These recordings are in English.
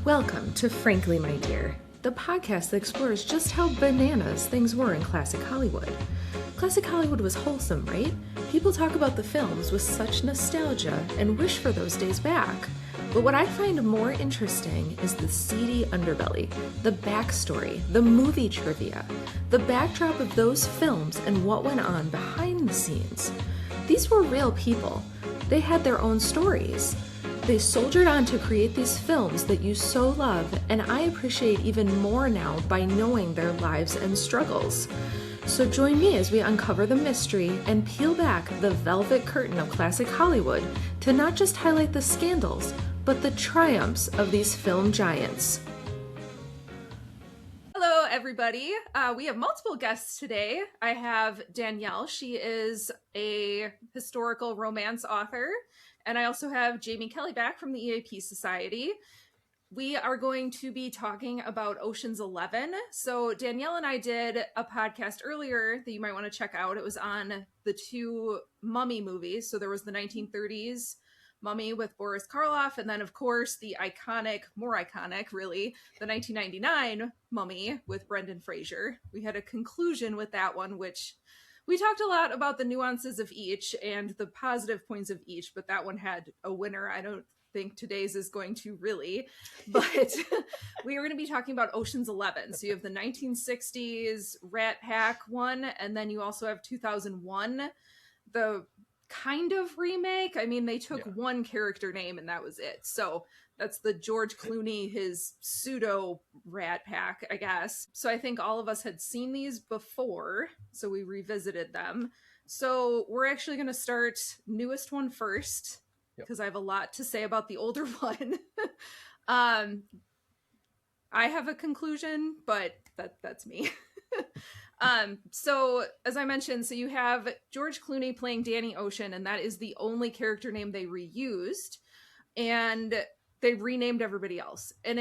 Welcome to Frankly, My Dear, the podcast that explores just how bananas things were in classic Hollywood. Classic Hollywood was wholesome, right? People talk about the films with such nostalgia and wish for those days back. But what I find more interesting is the seedy underbelly, the backstory, the movie trivia, the backdrop of those films and what went on behind the scenes. These were real people. They had their own stories. They soldiered on to create these films that you so love, and I appreciate even more now by knowing their lives and struggles. So join me as we uncover the mystery and peel back the velvet curtain of classic Hollywood to not just highlight the scandals, but the triumphs of these film giants. Hello, everybody. We have multiple guests today. I have Danielle. She is a historical romance author. And I also have Jamie Kelley back from the EAP Society. We are going to be talking about Ocean's 11. So Danielle and I did a podcast earlier that you might want to check out. It was on the two Mummy movies. So there was the 1930s Mummy with Boris Karloff, and then of course the iconic, more iconic really, the 1999 Mummy with Brendan Fraser. We had a conclusion with that one, which we talked a lot about the nuances of each and the positive points of each, but that one had a winner. I don't think today's is going to really, but we are going to be talking about Ocean's 11. So you have the 1960s Rat Pack one, and then you also have 2001, the kind of remake. I mean, they took one character name and that was it. So that's the George Clooney, his pseudo Rat Pack, I guess. So I think all of us had seen these before, so we revisited them. So we're actually going to start newest one first, because I have a lot to say about the older one. I have a conclusion, but that's me. So as I mentioned, so you have George Clooney playing Danny Ocean, and that is the only character name they reused. And they renamed everybody else. And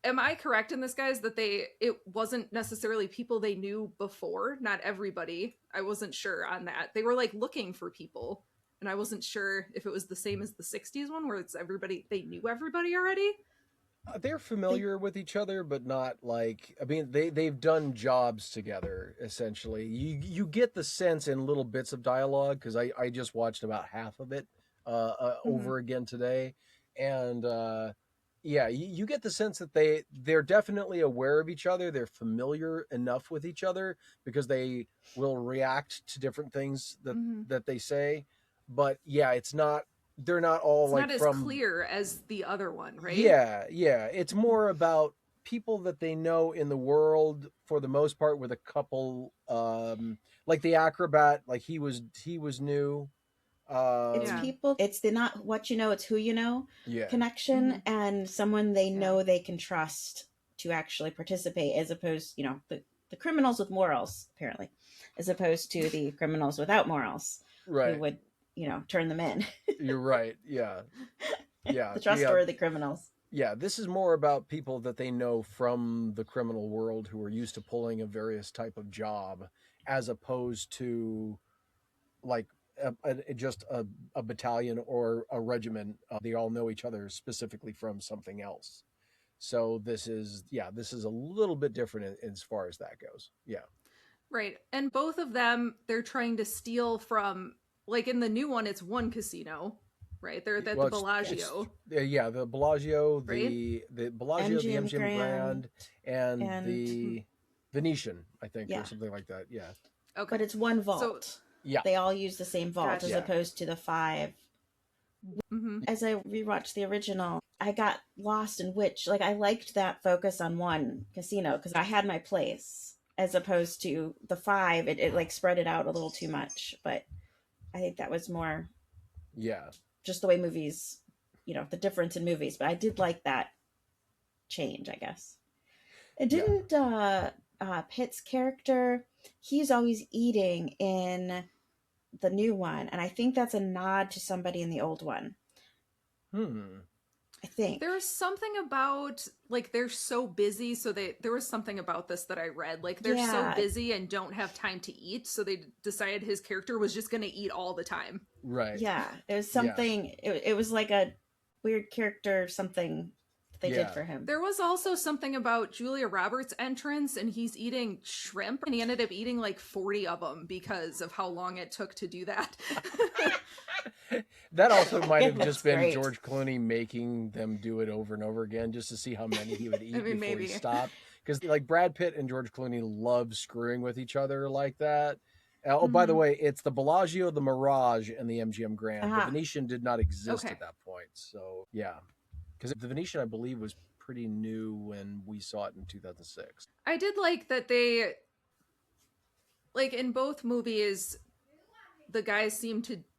am I correct in this, guys, that it wasn't necessarily people they knew before? Not everybody. I wasn't sure on that. They were like looking for people, and I wasn't sure if it was the same as the 60s one where it's everybody, they knew everybody already. They're familiar with each other, but not like, I mean, they've done jobs together, essentially. You get the sense in little bits of dialogue, because I just watched about half of it over again today. And you get the sense that they're definitely aware of each other. They're familiar enough with each other because they will react to different things that they say. But yeah, they're not all it's like not as clear as the other one, right? Yeah. It's more about people that they know in the world for the most part, with a couple like the acrobat, like he was new. It's people, it's the not what you know, it's who you know connection, and someone they know they can trust to actually participate, as opposed, the criminals with morals, apparently, as opposed to the criminals without morals, right? Who would, turn them in. You're right. Yeah. The trustworthy criminals. Yeah, this is more about people that they know from the criminal world who are used to pulling a various type of job, as opposed to like just a battalion or a regiment. They all know each other specifically from something else. So this is a little bit different as far as that goes. Yeah. Right. And both of them, they're trying to steal from, like in the new one, it's one casino, right? They're at the Bellagio. The Bellagio, right? the Bellagio, the MGM Grand, and the Venetian, I think, or something like that. Yeah. Okay. But it's one vault. So, they all use the same vault, as opposed to the 5. As I rewatched the original, I got lost in which, like, I liked that focus on one casino because I had my place, as opposed to the 5. It like spread it out a little too much, but I think that was more just the way movies, the difference in movies. But I did like that change, I guess. It didn't Pitt's character, he's always eating in the new one, and I think that's a nod to somebody in the old one. I think there's something about, like, they're so busy, so there was something about this that I read, like, they're so busy and don't have time to eat, so they decided his character was just going to eat all the time. Right. Yeah, it was something. It was like a weird character, something they did for him. There was also something about Julia Roberts' entrance, and he's eating shrimp, and he ended up eating like 40 of them because of how long it took to do that. That also might have just been George Clooney making them do it over and over again just to see how many he would eat before he stopped. Because like Brad Pitt and George Clooney love screwing with each other like that. Oh, by the way, it's the Bellagio, the Mirage, and the MGM Grand. The Venetian did not exist at that point. So, yeah. Because the Venetian, I believe, was pretty new when we saw it in 2006. I did like that they, like in both movies, the guys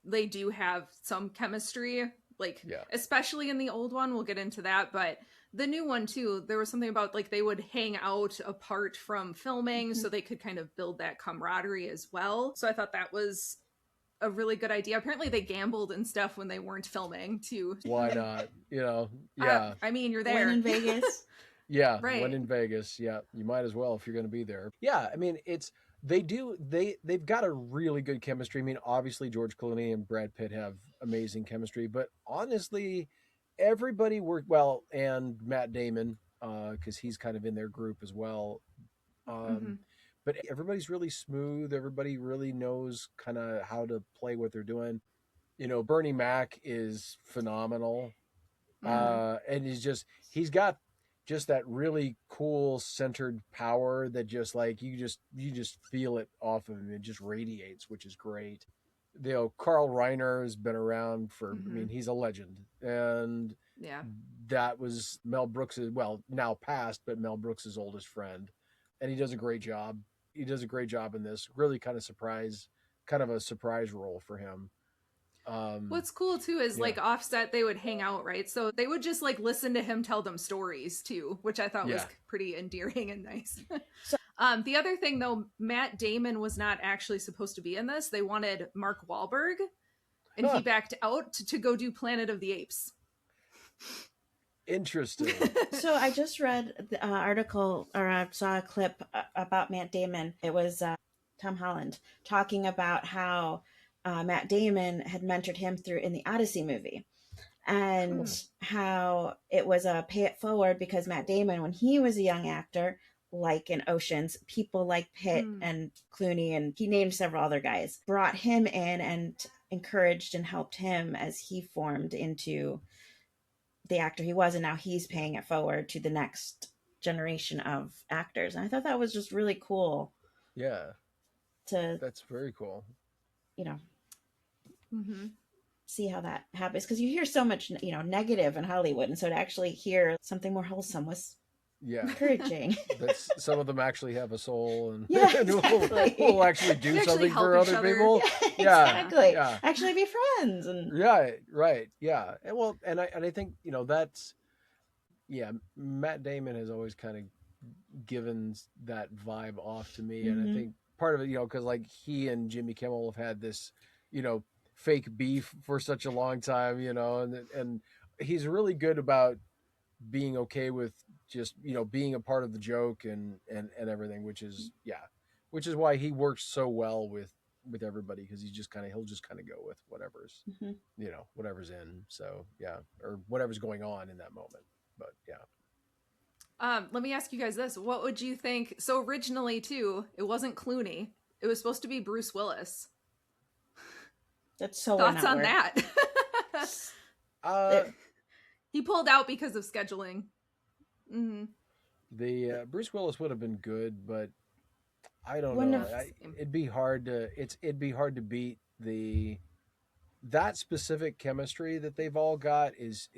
they do have some chemistry. Like, especially in the old one, we'll get into that. But the new one, too, there was something about, like, they would hang out apart from filming so they could kind of build that camaraderie as well. So I thought that was a really good idea. Apparently they gambled and stuff when they weren't filming, too. Why not? You know, yeah. I mean, you're there. When in Vegas. Yeah, right. When in Vegas. Yeah, you might as well if you're going to be there. Yeah, I mean, they've got a really good chemistry. I mean, obviously George Clooney and Brad Pitt have amazing chemistry, but honestly, everybody worked well, and Matt Damon, because he's kind of in their group as well. But everybody's really smooth. Everybody really knows kind of how to play what they're doing. You know, Bernie Mac is phenomenal. And he's got just that really cool centered power that just like, you just feel it off of him. It just radiates, which is great. You know, Carl Reiner has been around for, I mean, he's a legend. And that was Mel Brooks's, well, now passed, but Mel Brooks's oldest friend. And he does a great job. He does a great job in this. Really kind of a surprise role for him. What's cool too is like offset, they would hang out, right? So they would just like listen to him tell them stories too, which I thought was pretty endearing and nice. So, the other thing though, Matt Damon was not actually supposed to be in this. They wanted Mark Wahlberg, and he backed out to go do Planet of the Apes. Interesting. So I just read the article, or I saw a clip about Matt Damon. It was Tom Holland talking about how Matt Damon had mentored him through in the Odyssey movie, and how it was a pay it forward because Matt Damon, when he was a young actor, like in Oceans, people like Pitt and Clooney, and he named several other guys, brought him in and encouraged and helped him as he formed into the actor he was, and now he's paying it forward to the next generation of actors. And I thought that was just really cool. Yeah. That's very cool. You know, see how that happens, because you hear so much, you know, negative in Hollywood, and so to actually hear something more wholesome was encouraging. That's, some of them actually have a soul and, exactly. will actually do something for other people. Exactly. Actually be friends. And right. Yeah. And well, and I think, you know, that's, Matt Damon has always kind of given that vibe off to me. And I think part of it, you know, because like he and Jimmy Kimmel have had this, you know, fake beef for such a long time, you know, and he's really good about being okay with just, you know, being a part of the joke and everything, which is why he works so well with everybody, because he'll just kind of go with whatever's you know, whatever's in, so or whatever's going on in that moment. But let me ask you guys this: what would you think? So originally too, it wasn't Clooney, it was supposed to be Bruce Willis. That's so thoughts on that? He pulled out because of scheduling. The Bruce Willis would have been good, but I don't know. It'd be hard to beat that specific chemistry that they've all got is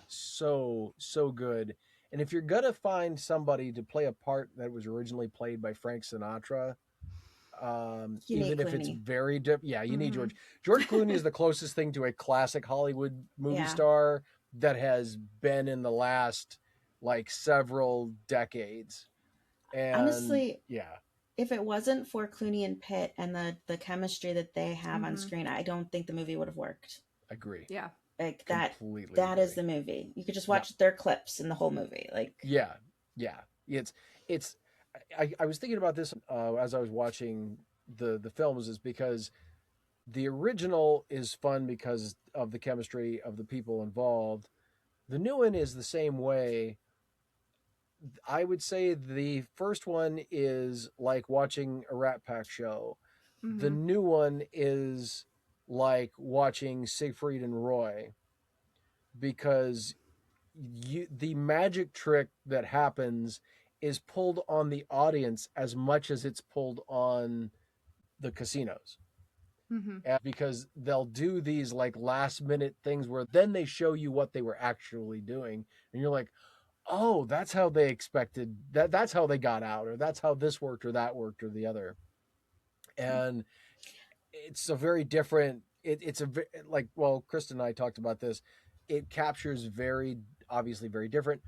so good. And if you're gonna find somebody to play a part that was originally played by Frank Sinatra, even if it's very different, you need George Clooney is the closest thing to a classic Hollywood movie star that has been in the last like several decades. And honestly, if it wasn't for Clooney and Pitt and the chemistry that they have on screen, I don't think the movie would have worked. Agree. Yeah. Like that is the movie. You could just watch their clips in the whole movie. Like it's I was thinking about this as I was watching the films, is because the original is fun because of the chemistry of the people involved. The new one is the same way. I would say the first one is like watching a Rat Pack show. Mm-hmm. The new one is like watching Siegfried and Roy, because the magic trick that happens is pulled on the audience as much as it's pulled on the casinos. Mm-hmm. Because they'll do these like last minute things where then they show you what they were actually doing, and you're like, oh, that's how they expected that. That's how they got out, or that's how this worked, or that worked, or the other. And it's a very different. It's a like, well, Kristen and I talked about this. It captures obviously very different,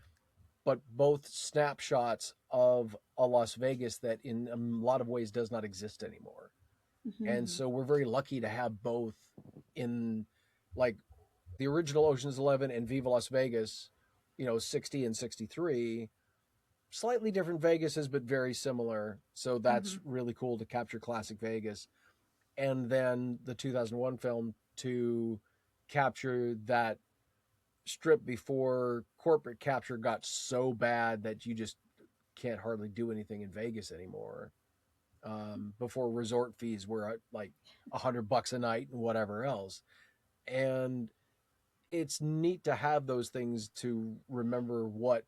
but both snapshots of a Las Vegas that in a lot of ways does not exist anymore. Mm-hmm. And so we're very lucky to have both in, like, the original Ocean's 11 and Viva Las Vegas, 60 and 63, slightly different Vegases, but very similar. So that's really cool to capture classic Vegas. And then the 2001 film to capture that strip before corporate capture got so bad that you just can't hardly do anything in Vegas anymore. Before resort fees were like $100 a night and whatever else. And it's neat to have those things to remember what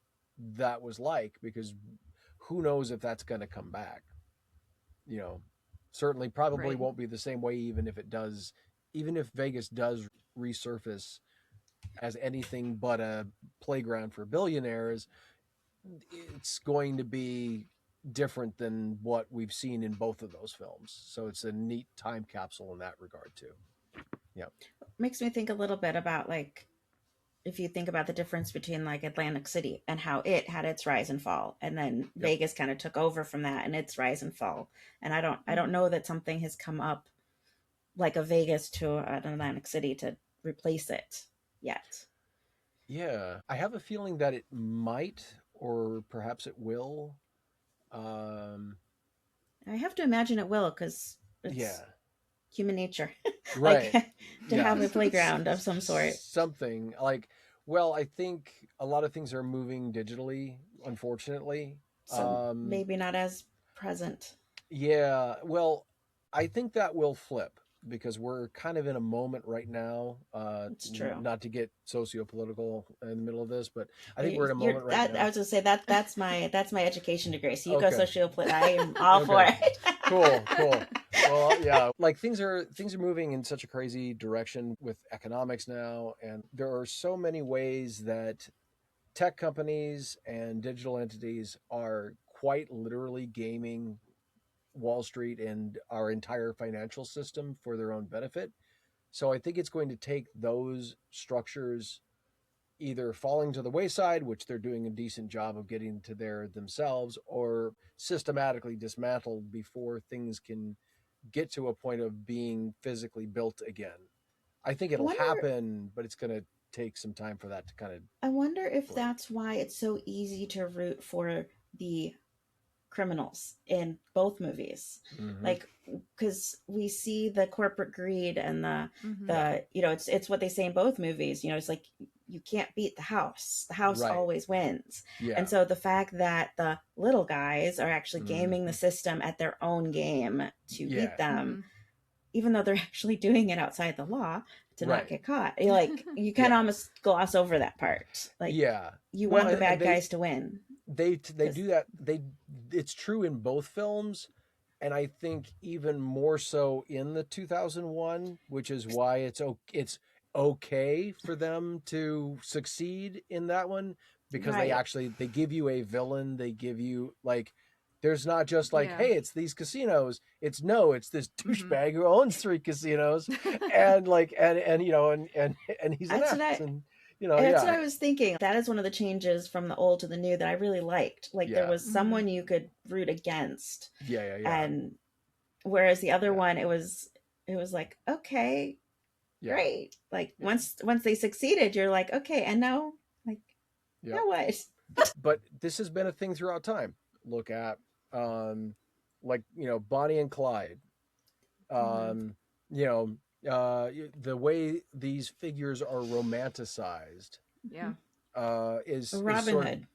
that was like, because who knows if that's going to come back. Certainly probably won't be the same way, even if Vegas does resurface as anything but a playground for billionaires. It's going to be different than what we've seen in both of those films. So it's a neat time capsule in that regard too. Yeah. Makes me think a little bit about, like, if you think about the difference between like Atlantic City and how it had its rise and fall, and then Vegas kind of took over from that and its rise and fall. And I don't know that something has come up like a Vegas to an Atlantic City to replace it yet. Yeah. I have a feeling that it might, or perhaps it will. I have to imagine it will, because it's human nature. Right. Like, to have a playground of some sort. Something like, well, I think a lot of things are moving digitally, unfortunately. So maybe not as present. Yeah. Well, I think that will flip, because we're kind of in a moment right now. It's true. Not to get socio-political in the middle of this, but I think we're in a moment right now. I was going to say that's my education degree. So you go socio-political. I am all for it. Cool. Well, yeah, like things are moving in such a crazy direction with economics now, and there are so many ways that tech companies and digital entities are quite literally gaming Wall Street and our entire financial system for their own benefit. So I think it's going to take those structures either falling to the wayside, which they're doing a decent job of getting to there themselves, or systematically dismantled before things can get to a point of being physically built again. I think it'll happen, but it's going to take some time for that to kind of... I wonder if that's why it's so easy to root for the criminals in both movies. Mm-hmm. Like, because we see the corporate greed and the it's what they say in both movies. It's like, you can't beat the house always wins. And so the fact that the little guys are actually gaming the system at their own game to beat them, even though they're actually doing it outside the law to not get caught, you kind of almost gloss over that part. Like, you want the bad guys to win. They do that. It's true in both films, and I think even more so in the 2001, which is why it's okay for them to succeed in that one, because they give you a villain. They give you, like, there's not just like, hey, it's these casinos. It's this douchebag who owns 3 casinos, and like, and he's an ass. That's what I was thinking. That is one of the changes from the old to the new that I really liked. Like, there was someone you could root against. Yeah. And whereas the other one, it was like, okay, great. Like, once they succeeded, you're like, okay, and now, like, now what? But this has been a thing throughout time. Look at, like, Bonnie and Clyde. The way these figures are romanticized. Yeah. is Robin Hood.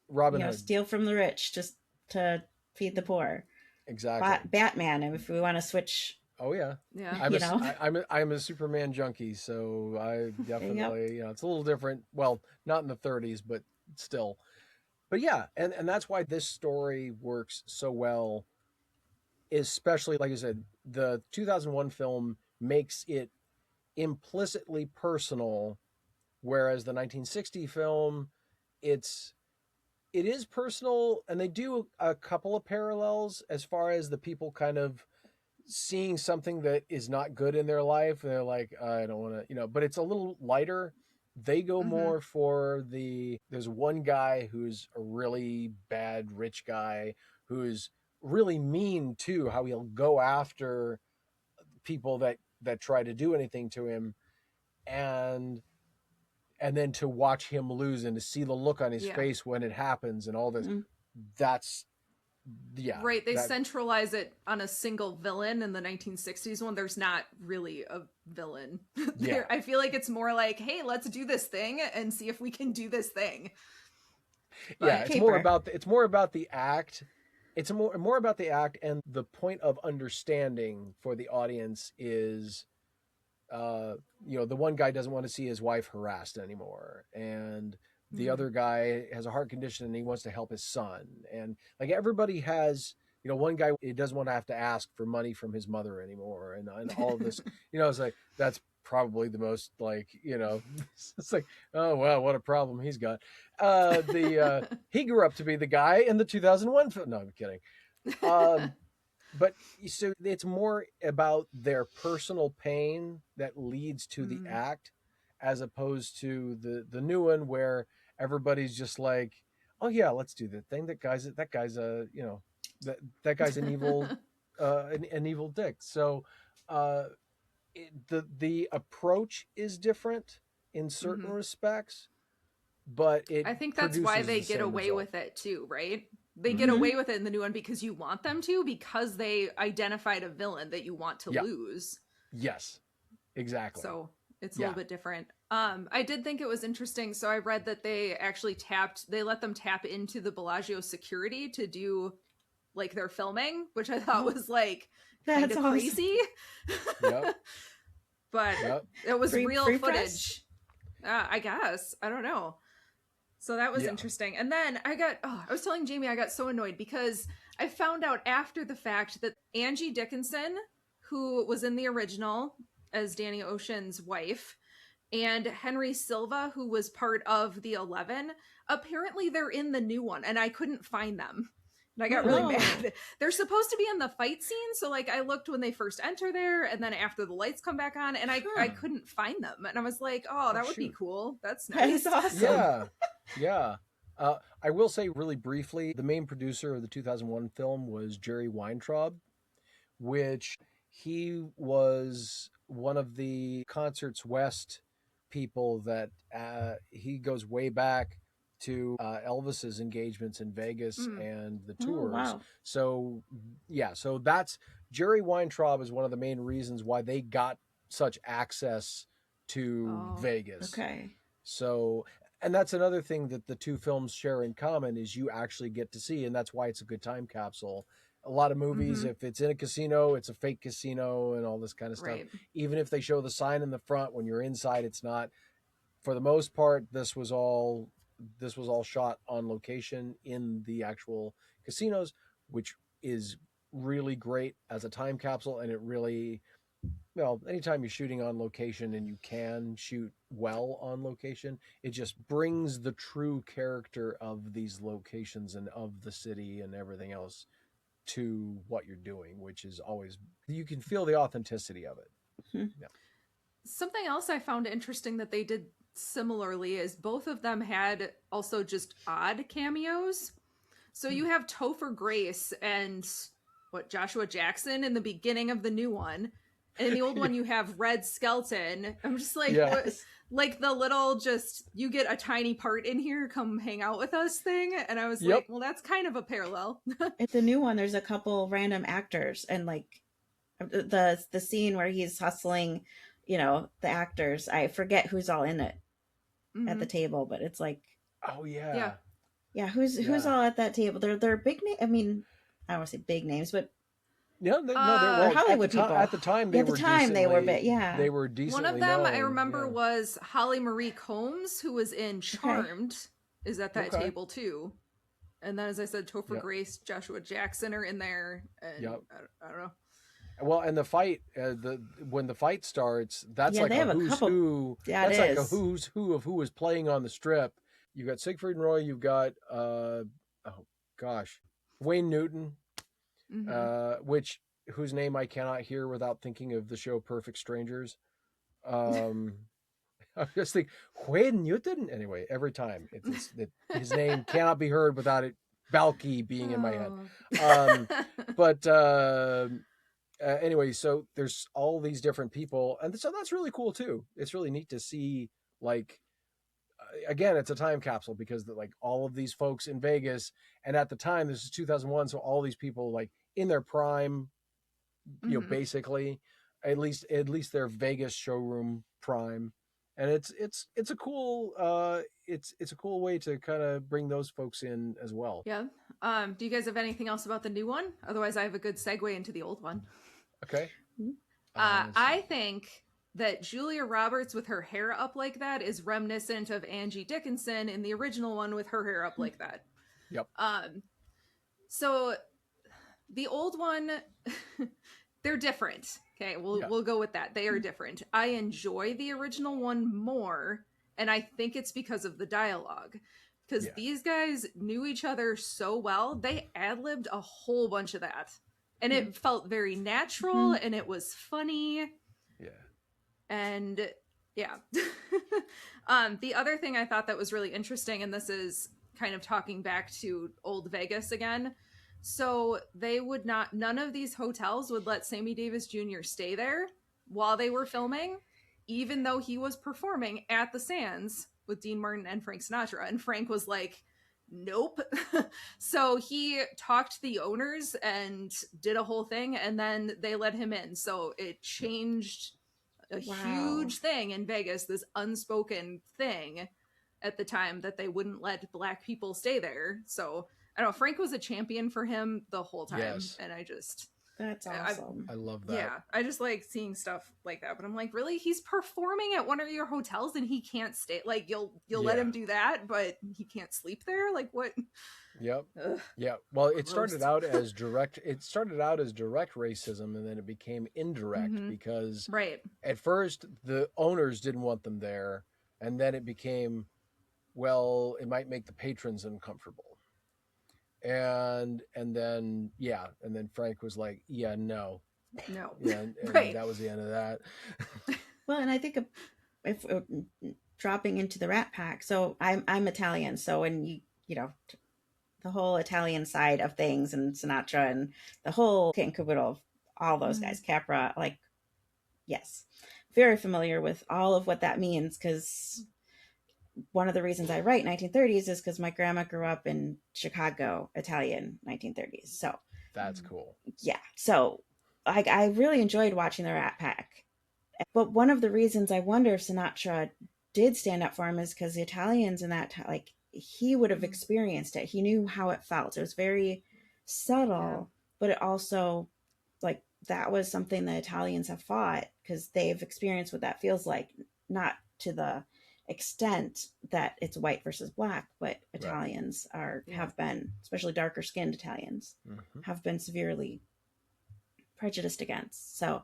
Robin Hood. Steal from the rich just to feed the poor. Exactly. Batman, if we want to switch. Oh yeah. I'm a Superman junkie, so I definitely it's a little different. Well, not in the 30s, but still. But yeah, and that's why this story works so well. Especially, like I said, the 2001 film makes it implicitly personal, whereas the 1960 film, it is personal, and they do a couple of parallels as far as the people kind of seeing something that is not good in their life. They're like, I don't want to, but it's a little lighter. They go more for there's one guy who's a really bad rich guy who's really mean too, how he'll go after people that try to do anything to him, and then to watch him lose and to see the look on his face when it happens and all this. That's right. They centralize it on a single villain. In the 1960s one, there's not really a villain. I feel like it's more like, hey, let's do this thing and see if we can do this thing. But it's more about the act. It's more about the act, and the point of understanding for the audience is, the one guy doesn't want to see his wife harassed anymore, and the other guy has a heart condition and he wants to help his son, and like everybody has, one guy, he doesn't want to have to ask for money from his mother anymore, and all of this, it's like that's probably the most it's like, oh wow, what a problem he's got. He grew up to be the guy in the 2001 film. No, I'm kidding. But so it's more about their personal pain that leads to the act, as opposed to the new one where everybody's just like, oh yeah, let's do the thing. That guy's an evil an evil dick. So the approach is different in certain respects, but I think that's why they get away with it too, right? They get away with it in the new one because you want them to, because they identified a villain that you want to lose. Yes, exactly. So it's a little bit different. I did think it was interesting. So I read that they actually let them tap into the Bellagio security to do like their filming, which I thought was like kind of crazy. Yep. But it was real footage. I guess. I don't know. So that was interesting. And then I was telling Jamie, I got so annoyed because I found out after the fact that Angie Dickinson, who was in the original as Danny Ocean's wife, and Henry Silva, who was part of the 11, apparently they're in the new one, and I couldn't find them. And I got really mad. They're supposed to be in the fight scene, so like I looked when they first enter there, and then after the lights come back on, and I couldn't find them. And I was like, oh, that would be cool. That's nice. That's awesome. Yeah. I will say really briefly, the main producer of the 2001 film was Jerry Weintraub, which he was one of the Concerts West people that he goes way back to Elvis's engagements in Vegas and the tours. Wow. So that's Jerry Weintraub is one of the main reasons why they got such access to Vegas. Okay. So, and that's another thing that the two films share in common is you actually get to see, and that's why it's a good time capsule. A lot of movies, if it's in a casino, it's a fake casino and all this kind of stuff. Right. Even if they show the sign in the front, when you're inside, it's not. For the most part, this was all shot on location in the actual casinos, which is really great as a time capsule. And it really, anytime you're shooting on location and you can shoot well on location, it just brings the true character of these locations and of the city and everything else to what you're doing, which is always, you can feel the authenticity of it. Something else I found interesting that they did similarly is both of them had also just odd cameos. So you have Topher Grace and Joshua Jackson in the beginning of the new one, and in the old one you have Red Skelton. I'm just like, what? Like the little you get a tiny part in here, come hang out with us thing. And I was like, well, that's kind of a parallel. At the new one, there's a couple random actors, and like the scene where he's hustling, the actors, I forget who's all in it. at the table, but it's like, oh yeah, who's all at that table? They're big name. I mean, I don't want to say big names, but no, they're Hollywood people. At the time, they were big. Yeah, they were decently. One of them known. I remember was Holly Marie Combs, who was in Charmed, is at that table too. And then, as I said, Topher Grace, Joshua Jackson are in there. And I don't know. Well, and the fight, when the fight starts, that's like a who's who. Yeah, that's like a who's who of who was playing on the strip. You've got Siegfried and Roy. You've got Wayne Newton, whose name I cannot hear without thinking of the show Perfect Strangers. I just think Wayne Newton. Anyway, every time his name cannot be heard without it Balky being in my head. Anyway, so there's all these different people, and so that's really cool too. It's really neat to see, like, again, it's a time capsule because like all of these folks in Vegas, and at the time this is 2001, so all these people like in their prime, you know, basically, at least their Vegas showroom prime, and it's a cool it's a cool way to kind of bring those folks in as well. Yeah. Do you guys have anything else about the new one? Otherwise, I have a good segue into the old one. Okay. I think that Julia Roberts with her hair up like that is reminiscent of Angie Dickinson in the original one with her hair up like that. Yep. So the old one, they're different. Okay, we'll go with that. They are different. I enjoy the original one more, and I think it's because of the dialogue. Because these guys knew each other so well, they ad-libbed a whole bunch of that. And it felt very natural, and it was funny. Yeah. And the other thing I thought that was really interesting, and this is kind of talking back to old Vegas again. So none of these hotels would let Sammy Davis Jr. stay there while they were filming, even though he was performing at the Sands with Dean Martin and Frank Sinatra. And Frank was like, nope. So he talked to the owners and did a whole thing, and then they let him in. So it changed a huge thing in Vegas, this unspoken thing at the time that they wouldn't let black people stay there. So I don't know, Frank was a champion for him the whole time. And that's awesome. I love that. Yeah, I just like seeing stuff like that. But I'm like, really? He's performing at one of your hotels and he can't stay? Like, you'll let him do that, but he can't sleep there? Like, what? Yep. Ugh. Yeah. Well, it started out as direct. It started out as direct racism, and then it became indirect because at first the owners didn't want them there, and then it became, well, it might make the patrons uncomfortable. And then Frank was like, no, and that was the end of that. Well, and I think if dropping into the Rat Pack, so I'm Italian, so when you know the whole Italian side of things, and Sinatra and the whole kit and caboodle of all those guys, Capra, like, yes, very familiar with all of what that means, because one of the reasons I write 1930s is because my grandma grew up in Chicago, Italian 1930s. So that's cool. Yeah. So I really enjoyed watching the Rat Pack. But one of the reasons I wonder if Sinatra did stand up for him is because the Italians in that time, like, he would have experienced it. He knew how it felt. It was very subtle, but it also, like, that was something the Italians have fought because they've experienced what that feels like, not to the extent that it's white versus black, but Italians have been, especially darker skinned Italians, have been severely prejudiced against. So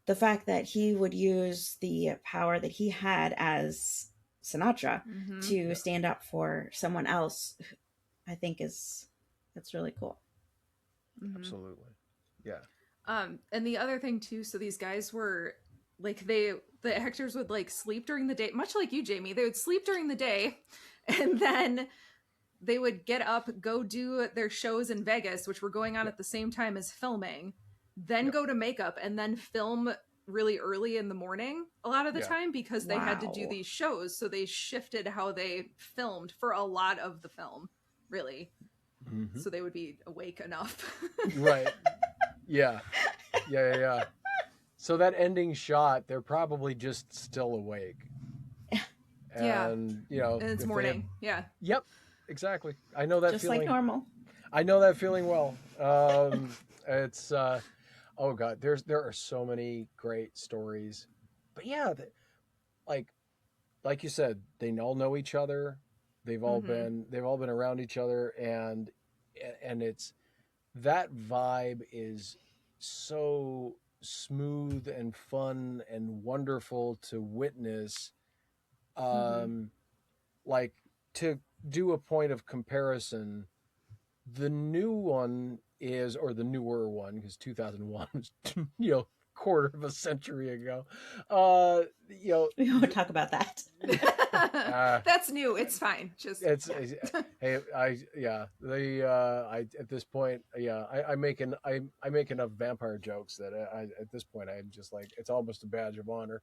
the fact that he would use the power that he had as Sinatra to stand up for someone else, I think that's really cool. Absolutely. Yeah. And the other thing too, so these guys were like, the actors would like sleep during the day, much like you, Jamie. They would sleep during the day, and then they would get up, go do their shows in Vegas, which were going on at the same time as filming, then go to makeup, and then film really early in the morning a lot of the time, because they had to do these shows. So they shifted how they filmed for a lot of the film, really. So they would be awake enough. Right. Yeah. So that ending shot, they're probably just still awake. And you know, and it's morning. Yep, exactly. I know that just feeling. Like normal. I know that feeling well. It's oh god, there are so many great stories, but yeah, like you said, they all know each other. They've all been around each other, and it's that vibe is so smooth and fun and wonderful to witness. Like, to do a point of comparison, the new one is, or the newer one, because 2001 was, you know, quarter of a century ago. You know, we won't talk about that. That's new. It's fine. Just hey, I at this point, I make enough vampire jokes that at this point I'm just like, it's almost a badge of honor.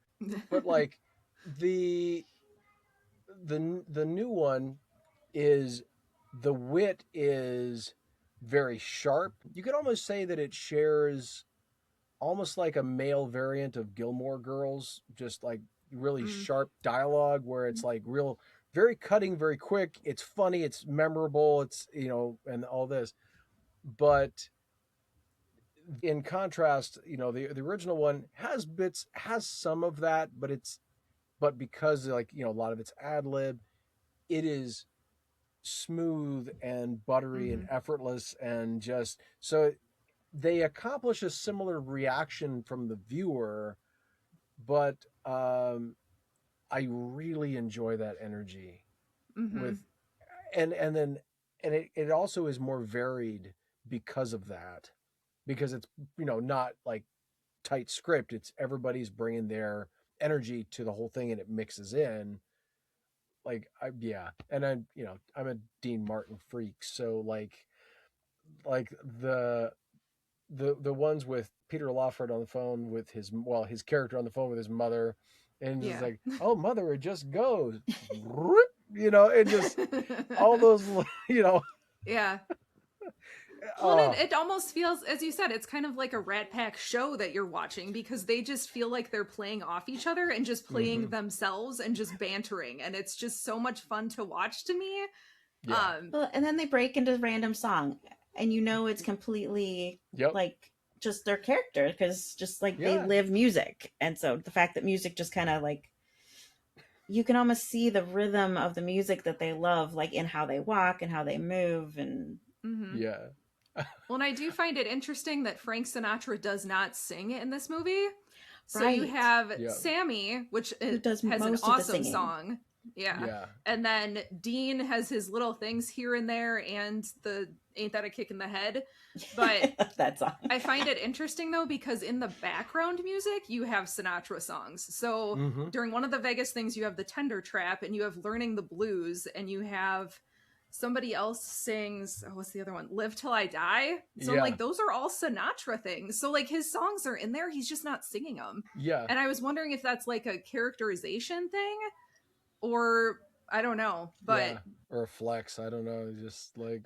But like the new one is, the wit is very sharp. You could almost say that it shares almost like a male variant of Gilmore Girls, just like really sharp dialogue where it's like real, very cutting, very quick. It's funny, it's memorable, it's, you know, and all this. But in contrast, you know, the original one has some of that, but because, like, you know, a lot of it's ad lib, it is smooth and buttery and effortless, and just so they accomplish a similar reaction from the viewer, but I really enjoy that energy with, and then, and it also is more varied because of that, because it's, you know, not like tight script. It's everybody's bringing their energy to the whole thing, and it mixes in. Like, and I'm, you know, I'm a Dean Martin freak, so like the ones with Peter Lawford on the phone with his character on the phone with his mother, and just like, oh mother, it just goes, you know, it just all those, you know. Well, and it almost feels, as you said, it's kind of like a Rat Pack show that you're watching, because they just feel like they're playing off each other and just playing themselves and just bantering, and it's just so much fun to watch to me. Well, and then they break into random song, and you know it's completely like just their character, because just like they live music, and so the fact that music just kind of like, you can almost see the rhythm of the music that they love, like in how they walk and how they move, and well, and I do find it interesting that Frank Sinatra does not sing in this movie. So you have Sammy, which has an awesome song. And then Dean has his little things here and there, and the Ain't That a Kick in the Head. But that song. I find it interesting, though, because in the background music, you have Sinatra songs. So during one of the Vegas things, you have the Tender Trap, and you have Learning the Blues, and you have somebody else sings, what's the other one? Live Till I Die. So like, those are all Sinatra things. So like, his songs are in there, he's just not singing them. And I was wondering if that's like a characterization thing, or I don't know, but or a flex, I don't know, just like,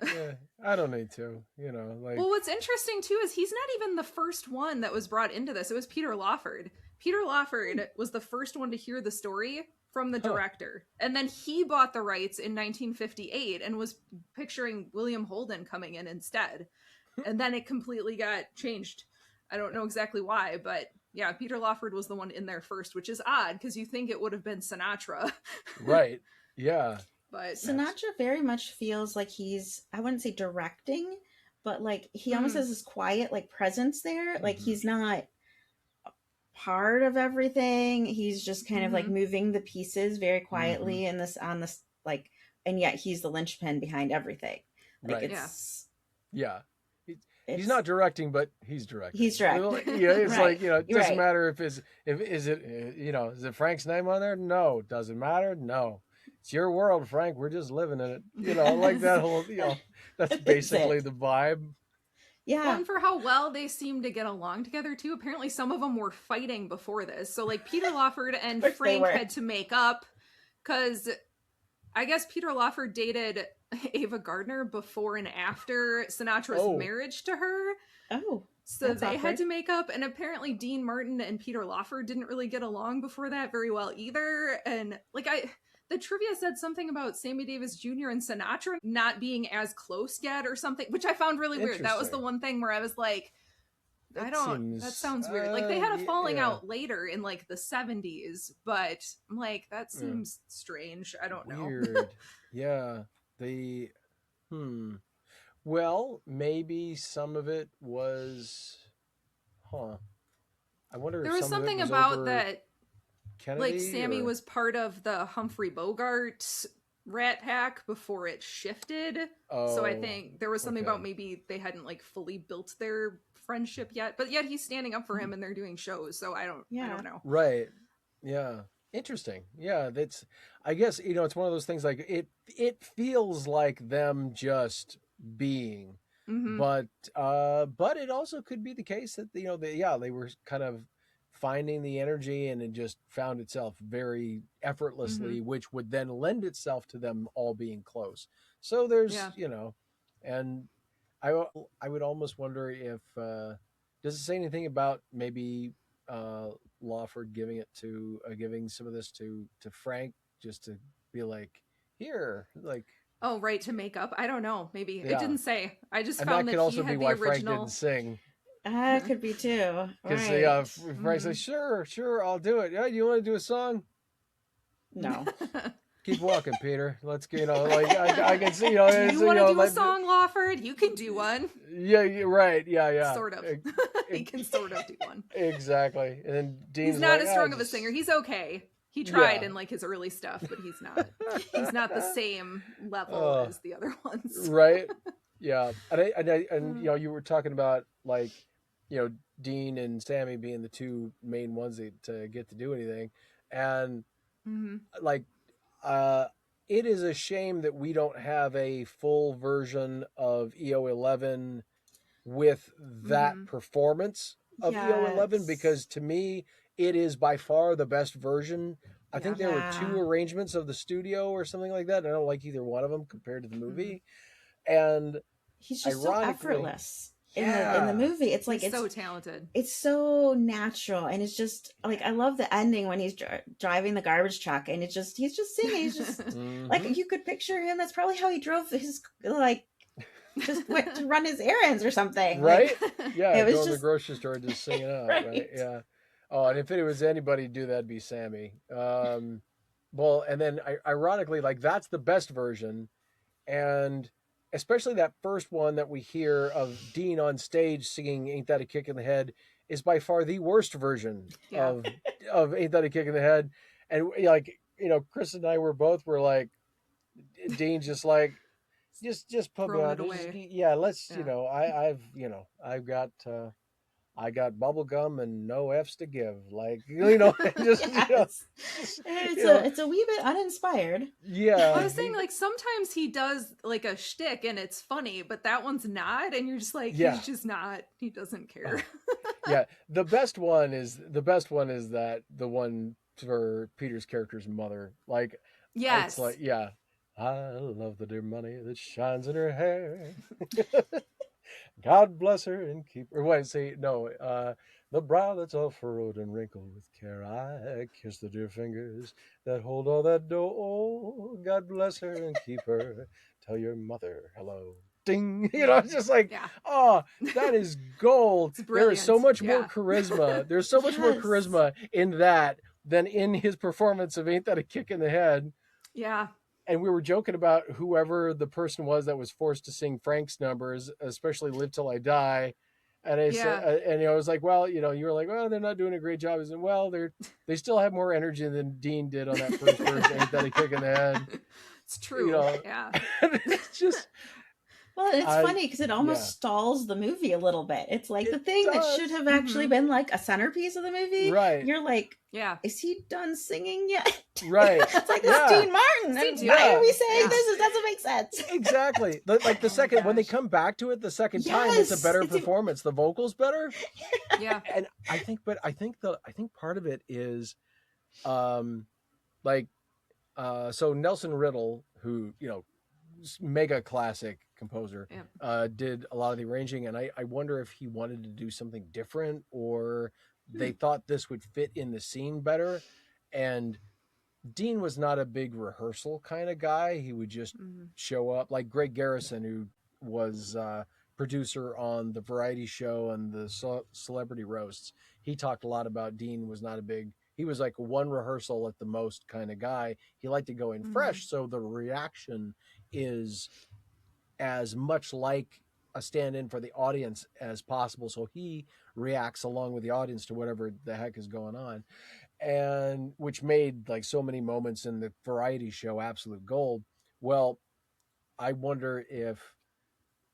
I don't need to, you know, like. Well, what's interesting too is he's not even the first one that was brought into this. It was Peter Lawford. Peter Lawford was the first one to hear the story from the director, and then he bought the rights in 1958 and was picturing William Holden coming in instead, and then it completely got changed. I don't know exactly why, but yeah, Peter Lawford was the one in there first, which is odd because you think it would have been Sinatra. Right. Yeah. But Sinatra very much feels like he's, I wouldn't say directing, but like he almost has this quiet like presence there. Like he's not part of everything. He's just kind of like moving the pieces very quietly in this, on this, like, and yet he's the linchpin behind everything. Like it's he's not directing, but he's directing. He's directing. It's like, you know, it doesn't matter if is it, you know, is it Frank's name on there? No. Does it matter? No. It's your world, Frank. We're just living in it. You know, like that whole, you know, that's basically the vibe. Yeah. Well, and for how well they seem to get along together too. Apparently some of them were fighting before this. So like Peter Lawford and Frank had to make up, because I guess Peter Lawford dated Ava Gardner before and after Sinatra's marriage to her. Oh. So they had to make up, and apparently Dean Martin and Peter Lawford didn't really get along before that very well either. And like the trivia said something about Sammy Davis Jr. and Sinatra not being as close yet or something, which I found really weird. That was the one thing where I was like, that sounds weird. Like, they had a falling out later in like the 70s, but I'm like, that seems strange. I don't know. Weird. Yeah. Well, maybe some of it was, I wonder if there was some something of it was about over that Kennedy, like Sammy was part of the Humphrey Bogart Rat Pack before it shifted. So I think there was something about maybe they hadn't like fully built their friendship yet, but yet he's standing up for him and they're doing shows. So I don't know. Right. Yeah. Interesting. Yeah. That's, I guess, it's one of those things like it feels like them just being, but it also could be the case that, they were kind of finding the energy and it just found itself very effortlessly, which would then lend itself to them all being close. So there's, and I would almost wonder if, does it say anything about maybe Lawford giving some of this to Frank just to be like, here, like, oh, right, to make up. I don't know. Maybe it didn't say. I just found that could also be why Frank didn't sing. Could be too. Because Frank says, "Sure, I'll do it." Yeah, you want to do a song? No. Keep walking, Peter. Let's like I can see. Do you want to do a song, Lawford? You can do one. Yeah, right. Yeah. Sort of. He can sort of do one. Exactly. And then Dean's he's not as strong of a singer. He's okay. He tried in like his early stuff, but he's not. He's not the same level as the other ones. Right. Yeah. And you were talking about like, Dean and Sammy being the two main ones to get to do anything, and like, it is a shame that we don't have a full version of EO11 with that performance of EO11, because to me it is by far the best version. I think there were 2 arrangements of the studio or something like that, and I don't like either one of them compared to the movie. And he's just so effortless in the movie. It's like, he's so talented. It's so natural, and it's just like, I love the ending when he's driving the garbage truck, and he's just singing. He's just like, you could picture him. That's probably how he drove his just went to run his errands or something. Right? Like, yeah, it was going to the grocery store just singing out. right? Yeah. Oh, and if it was anybody to do that, it'd be Sammy. Well, and then ironically, like, that's the best version, and especially that first one that we hear of Dean on stage singing "Ain't That a Kick in the Head" is by far the worst version of "Ain't That a Kick in the Head." And like, Chris and I were like, Dean just like, just put me on. Let's, I got bubble gum and no F's to give. Like, just, it's a wee bit uninspired. Yeah. I was saying, like, sometimes he does like a shtick and it's funny, but that one's not. And you're just like, he's just not, he doesn't care. Yeah. The best one is that the one for Peter's character's mother. Like, yes. It's like, I love the dear money that shines in her hair. God bless her and keep her. The brow that's all furrowed and wrinkled with care. I kiss the dear fingers that hold all that dough. Oh, God bless her and keep her. Tell your mother hello. Ding. It's just like, oh, that is gold. There is so much more charisma. There's so much more charisma in that than in his performance of "Ain't That a Kick in the Head." Yeah. And we were joking about whoever the person was that was forced to sing Frank's numbers, especially "Live Till I Die." And I said, and I was like, well, you were like, well, they're not doing a great job. I said, well, they still have more energy than Dean did on that first verse. "Ain't That a Kick in the Head." It's true. Yeah. It's just. Well, it's funny because it almost stalls the movie a little bit. It's like the thing that should have actually been like a centerpiece of the movie. Right. You're like, is he done singing yet? Right. It's like, this is Dean Martin. Why are we saying this? It doesn't make sense. Exactly. Like the second, when they come back to it the second time, it's a better performance. The vocals better. Yeah. And I think part of it is, so Nelson Riddle, who, mega classic composer, did a lot of the arranging, and I wonder if he wanted to do something different, or they thought this would fit in the scene better. And Dean was not a big rehearsal kind of guy. He would just show up, like Greg Garrison, who was producer on the variety show and the celebrity roasts. He talked a lot about Dean was not a big, he was like one rehearsal at the most kind of guy. He liked to go in fresh, so the reaction is as much like a stand-in for the audience as possible, so he reacts along with the audience to whatever the heck is going on, and which made like so many moments in the variety show absolute gold. Well, I wonder if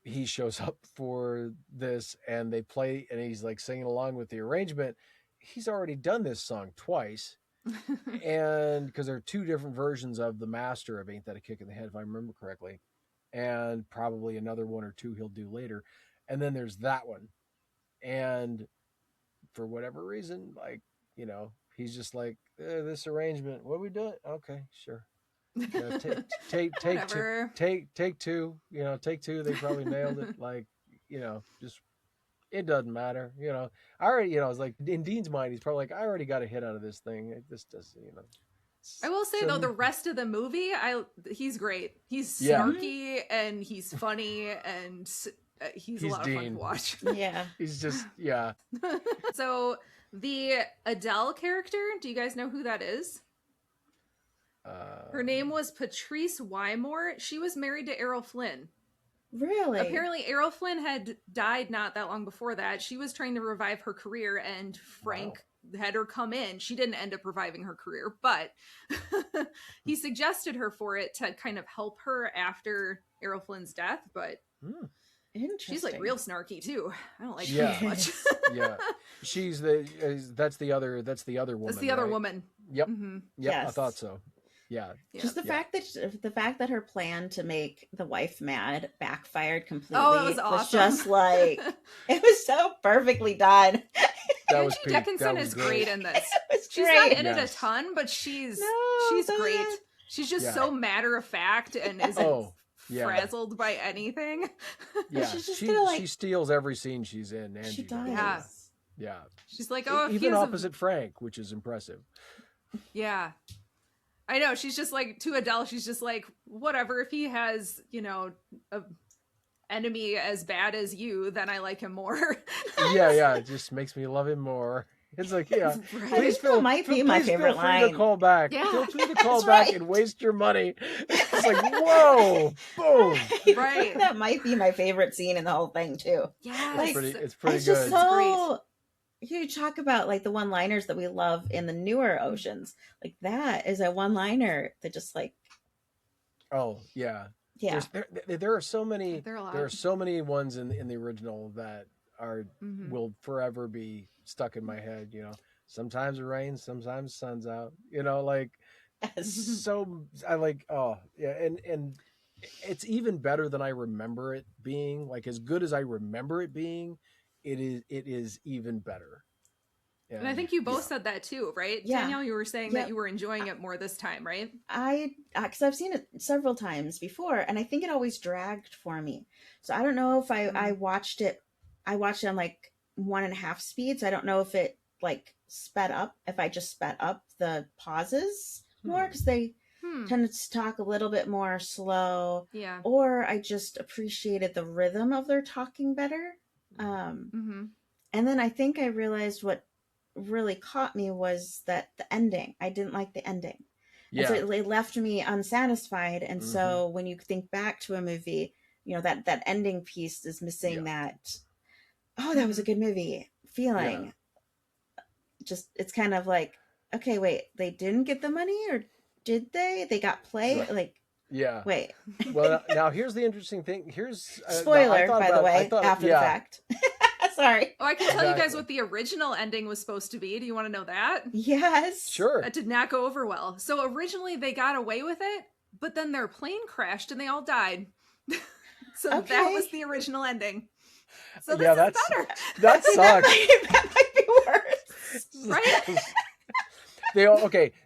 he shows up for this and they play and he's like singing along with the arrangement. He's already done this song twice. And because there are two different versions of the master of Ain't That a Kick in the Head, if I remember correctly, and probably another one or two he'll do later. And then there's that one. And for whatever reason, like, you know, he's just like, this arrangement, what are we doing? Okay, sure. Take two, you know, take two. They probably nailed it. Like, you know, just, it doesn't matter. You know, I already, you know, it's like in Dean's mind, he's probably like, I already got a hit out of this thing. This does, you know. I will say though, the rest of the movie, he's great. He's snarky and he's funny and he's a lot of fun to watch. Yeah. He's just, yeah. So the Adele character, do you guys know who that is? Her name was Patrice Wymore. She was married to Errol Flynn. Really? Apparently Errol Flynn had died not that long before that. She was trying to revive her career and Frank had her come in. She didn't end up reviving her career, but he suggested her for it to kind of help her after Errol Flynn's death, but she's like real snarky too. I don't like her as much. Yeah. She's that's the other woman. That's the other woman. Yep. Yep. Yes. I thought so. Yeah. Just the fact that her plan to make the wife mad backfired completely. Oh, it was awesome. Was just like, it was so perfectly done. Angie Dickinson is great in this. She's not in it a ton, but she's great. She's just so matter of fact and isn't frazzled by anything. Yeah, she steals every scene she's in. Angie she does. Yeah. She's like, oh, even opposite Frank, which is impressive. Yeah. I know. She's just like, to Adele, she's just like, whatever. If he has, you know, a enemy as bad as you, then I like him more. Yeah. It just makes me love him more. It's like, yeah. Right. Please feel my favorite line. Feel free to call back. Yeah. Feel free to call back and waste your money. It's like, whoa, boom. Right. That might be my favorite scene in the whole thing too. Yeah. Like, it's pretty good. Just so, you talk about like the one-liners that we love in the newer Oceans. Like that is a one-liner that just like. Oh yeah. Yeah. There are so many. There are so many ones in the original that are will forever be stuck in my head. You know, sometimes it rains, sometimes the sun's out. You know, like so. I like. Oh yeah, and it's even better than I remember it being. Like as good as I remember it being. It is even better. And I think you both said that too, right? Yeah. Danielle, you were saying that you were enjoying it more this time, right? Because I've seen it several times before, and I think it always dragged for me. So I don't know if I watched it on like 1.5 speeds. I don't know if it like sped up, if I just sped up the pauses more, because they tended to talk a little bit more slow. Yeah. Or I just appreciated the rhythm of their talking better. And then I think I realized what really caught me was that the ending. I didn't like the ending. Yeah. And so it left me unsatisfied. And so when you think back to a movie, you know, that ending piece is missing that, oh, that was a good movie feeling. Yeah. Just, it's kind of like, okay, wait, they didn't get the money or did they? They got play? Right. Like, yeah. Wait. Well, now here's the interesting thing. Here's spoiler, by the way, after the fact. Sorry. Oh, I can tell you guys what the original ending was supposed to be. Do you want to know that? Yes. Sure. That did not go over well. So originally they got away with it, but then their plane crashed and they all died. So that was the original ending. So this is better. That sucks. that might be worse. Right?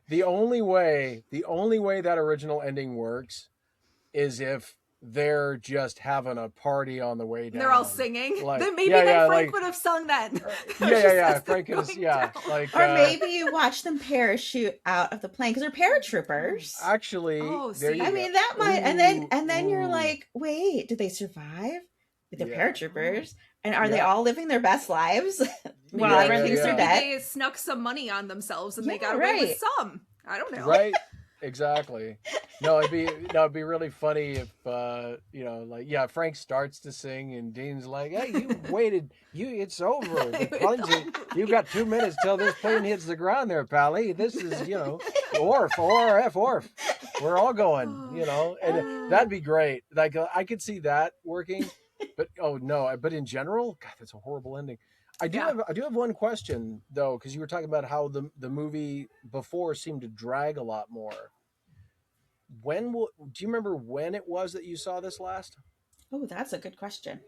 The only way that original ending works is if they're just having a party on the way down. They're all singing. Like, then maybe Frank would have sung then. Frank is like, or maybe you watch them parachute out of the plane because they're paratroopers. Actually, I mean that might, and then you're like, wait, did they survive? They're paratroopers, and are they all living their best lives while everyone thinks they're dead? They snuck some money on themselves and they got away with some. I don't know. Right. Exactly. No, it'd be really funny if Frank starts to sing and Dean's like, "Hey, you waited, it's over. You got 2 minutes till this plane hits the ground, there, Pally. This is ORF. We're all going, and that'd be great. Like I could see that working, but but in general, God, that's a horrible ending. I do have one question though, because you were talking about how the movie before seemed to drag a lot more. Do you remember when it was that you saw this last? Oh, that's a good question.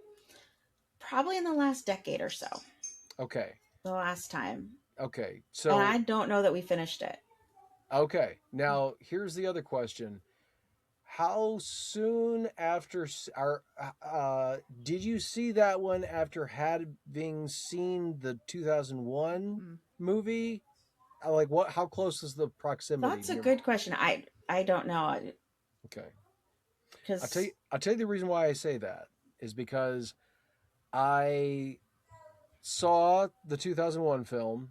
Probably in the last decade or so. Okay. The last time. Okay. So and I don't know that we finished it. Okay. Now here's the other question. How soon after did you see that one after having seen the 2001 movie? Like how close is the proximity? That's a good question. I don't know. Okay. Because I'll tell you the reason why I say that is because I saw the 2001 film.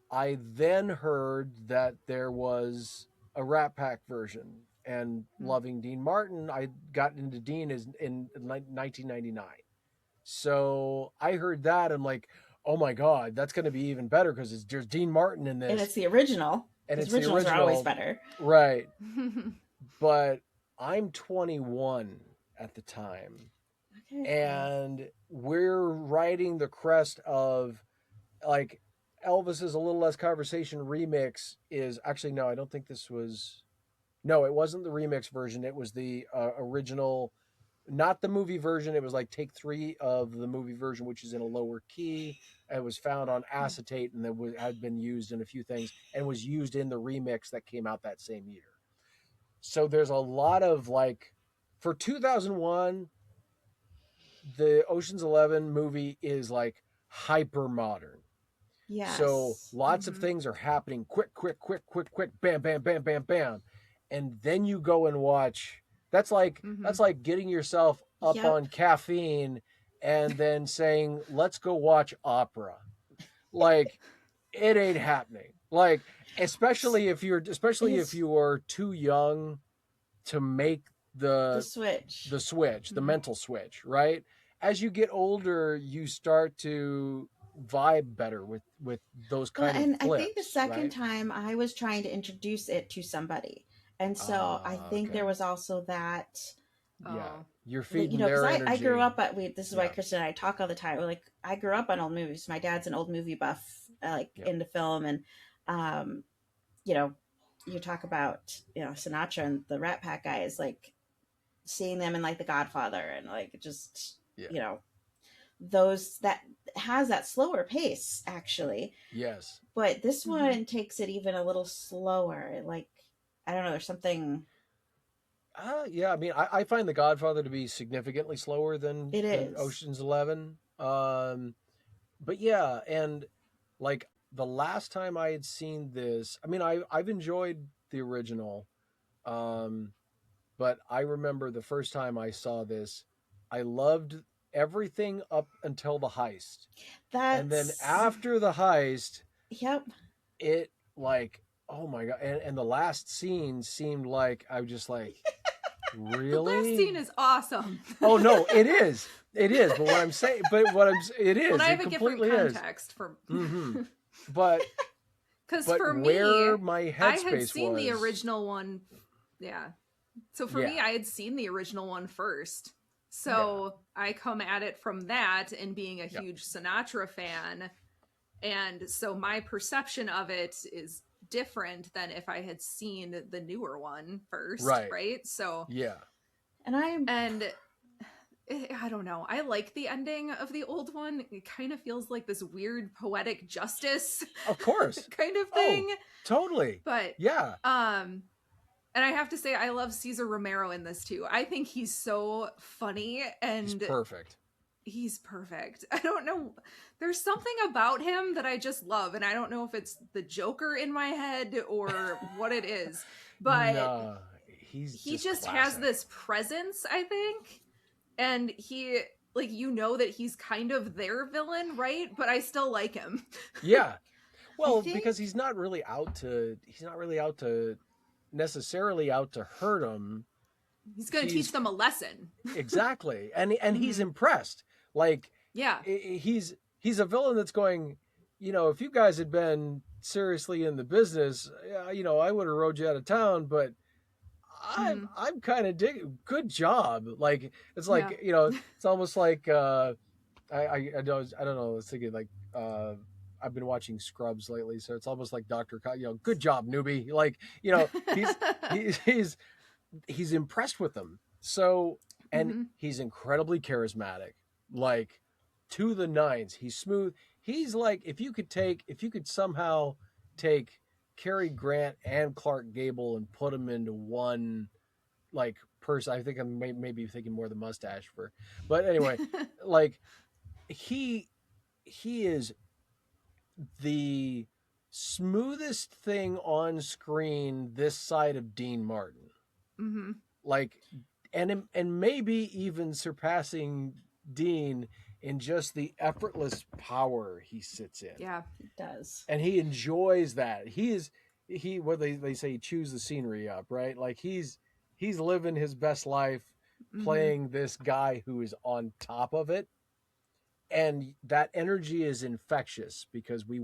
I then heard that there was a Rat Pack version. And loving Dean Martin, I got into Dean in 1999. So I heard that. I'm like, oh my God, that's going to be even better because there's Dean Martin in this. And it's the original. And it's originals are always better. Right. But I'm 21 at the time. Okay. And we're riding the crest of like Elvis's A Little Less Conversation remix is actually, no, I don't think this was... No, it wasn't the remix version. It was the original, not the movie version. It was like take 3 of the movie version, which is in a lower key. It was found on acetate and then had been used in a few things and was used in the remix that came out that same year. So there's a lot of like, for 2001, the Ocean's 11 movie is like hyper modern. Yeah. So lots of things are happening quick, bam, bam, bam, bam, bam. And then you go and watch. That's like getting yourself up on caffeine and then saying, "Let's go watch opera." Like, it ain't happening. Like, especially if you are too young to make the switch, the mental switch. Right? As you get older, you start to vibe better with those kind of flips. And I think the second time I was trying to introduce it to somebody. And so I think there was also that. Yeah, you're feeding their energy. I grew up this is why Kristen and I talk all the time. We're like, I grew up on old movies. My dad's an old movie buff, into film, and you talk about Sinatra and the Rat Pack guys, like seeing them in like The Godfather, and like just those that has that slower pace actually. Yes, but this one takes it even a little slower, like. I don't know. There's something. Yeah. I mean, I find The Godfather to be significantly slower than Ocean's 11. But yeah, and like the last time I had seen this, I mean, I've enjoyed the original, but I remember the first time I saw this, I loved everything up until the heist. And then after the heist, it like. Oh my God. And the last scene seemed like I was just like, really? The last scene is awesome. Oh no, it is. It is. But what I'm saying, it is. Well, I have a different context for. But because for me, I had seen the original one. Yeah. So for me, I had seen the original one first. So I come at it from that and being a huge Sinatra fan. And so my perception of it is different than if I had seen the newer one first, right? So and I don't know, I like the ending of the old one. It kind of feels like this weird poetic justice, of course, kind of thing. Totally. But And I have to say, I love Cesar Romero in this too. I think he's so funny and he's perfect. He's perfect. I don't know. There's something about him that I just love. And I don't know if it's the Joker in my head or what it is. But no, he just has this presence, I think. And he, like, you know that he's kind of their villain, right? But I still like him. Yeah. Well, because he's not really necessarily out to hurt them. He's going to teach them a lesson. Exactly. And he's impressed. Like, yeah, he's a villain that's going, you know, if you guys had been seriously in the business, you know, I would have rode you out of town, but I'm kind of good job. Like, it's like, you know, it's almost like, I don't know. I was thinking like, I've been watching Scrubs lately, so it's almost like Dr. You know, good job, newbie. Like, you know, he's impressed with them. So, and he's incredibly charismatic, like to the nines. He's smooth. He's like, if you could somehow take Cary Grant and Clark Gable and put them into one, like, person. I think I'm maybe thinking more the mustache but anyway, like he is the smoothest thing on screen this side of Dean Martin. Like, and maybe even surpassing Dean in just the effortless power he sits in. Yeah, he does. And he enjoys that. What they say, choose the scenery up, right? Like he's living his best life playing this guy who is on top of it. And that energy is infectious because we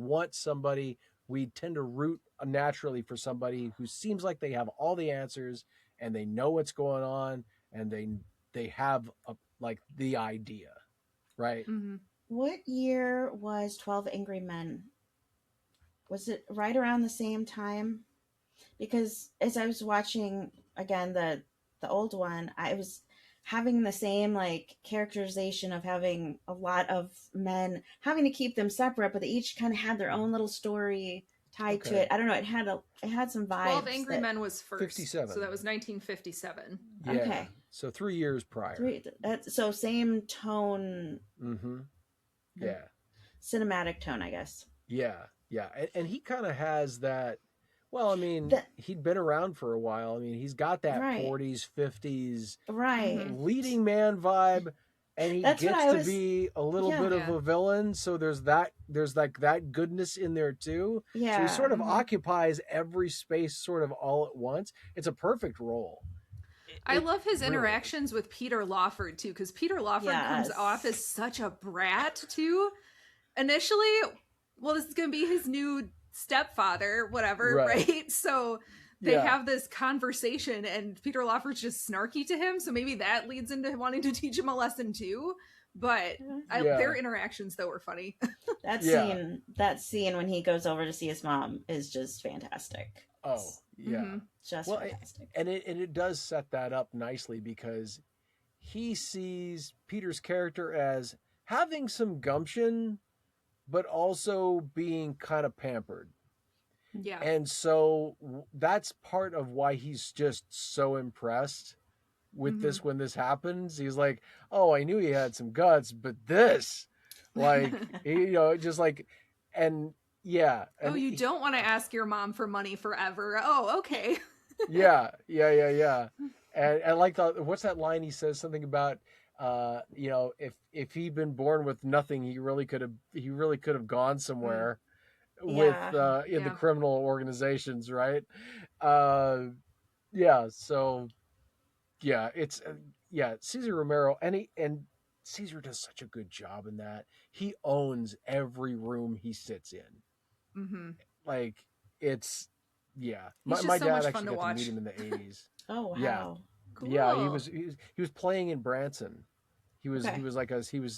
tend to root naturally for somebody who seems like they have all the answers and they know what's going on and they have like the idea, right? What year was 12 Angry Men? Was it right around the same time? Because as I was watching again the old one, I was having the same like characterization of having a lot of men, having to keep them separate, but they each kind of had their own little story tied to it. I don't know. It had some vibes. 12 Angry Men was first. 57. So that was 1957. Yeah. Okay. So 3 years prior. So same tone. Yeah. Cinematic tone, I guess. Yeah. Yeah. And he kind of has that. Well, I mean, he'd been around for a while. I mean, he's got that 40s, 50s leading man vibe, and he gets to be a little bit of a villain. So there's like that goodness in there too. Yeah. So he sort of occupies every space sort of all at once. It's a perfect role. I love his interactions with Peter Lawford too, because Peter Lawford comes off as such a brat too. Initially, well, this is going to be his new stepfather, whatever, right? So they have this conversation and Peter Lawford's just snarky to him, so maybe that leads into wanting to teach him a lesson too. But their interactions though were funny. That scene when he goes over to see his mom is just fantastic. Oh yeah. Just fantastic. And it does set that up nicely because he sees Peter's character as having some gumption but also being kind of pampered. Yeah. And so that's part of why he's just so impressed with this when this happens. He's like, oh, I knew he had some guts, but this, like, you know, just like, and yeah. And you don't want to ask your mom for money forever. Oh, okay. Yeah. And I like what's that line he says? Something about, you know, if he'd been born with nothing, he really could have gone somewhere with in the criminal organizations, right? So it's Cesar Romero, and Cesar does such a good job in that. He owns every room he sits in. Like it's my dad actually got to meet him in the 80s. Oh wow. Yeah. Cool. Yeah, he was playing in Branson. He was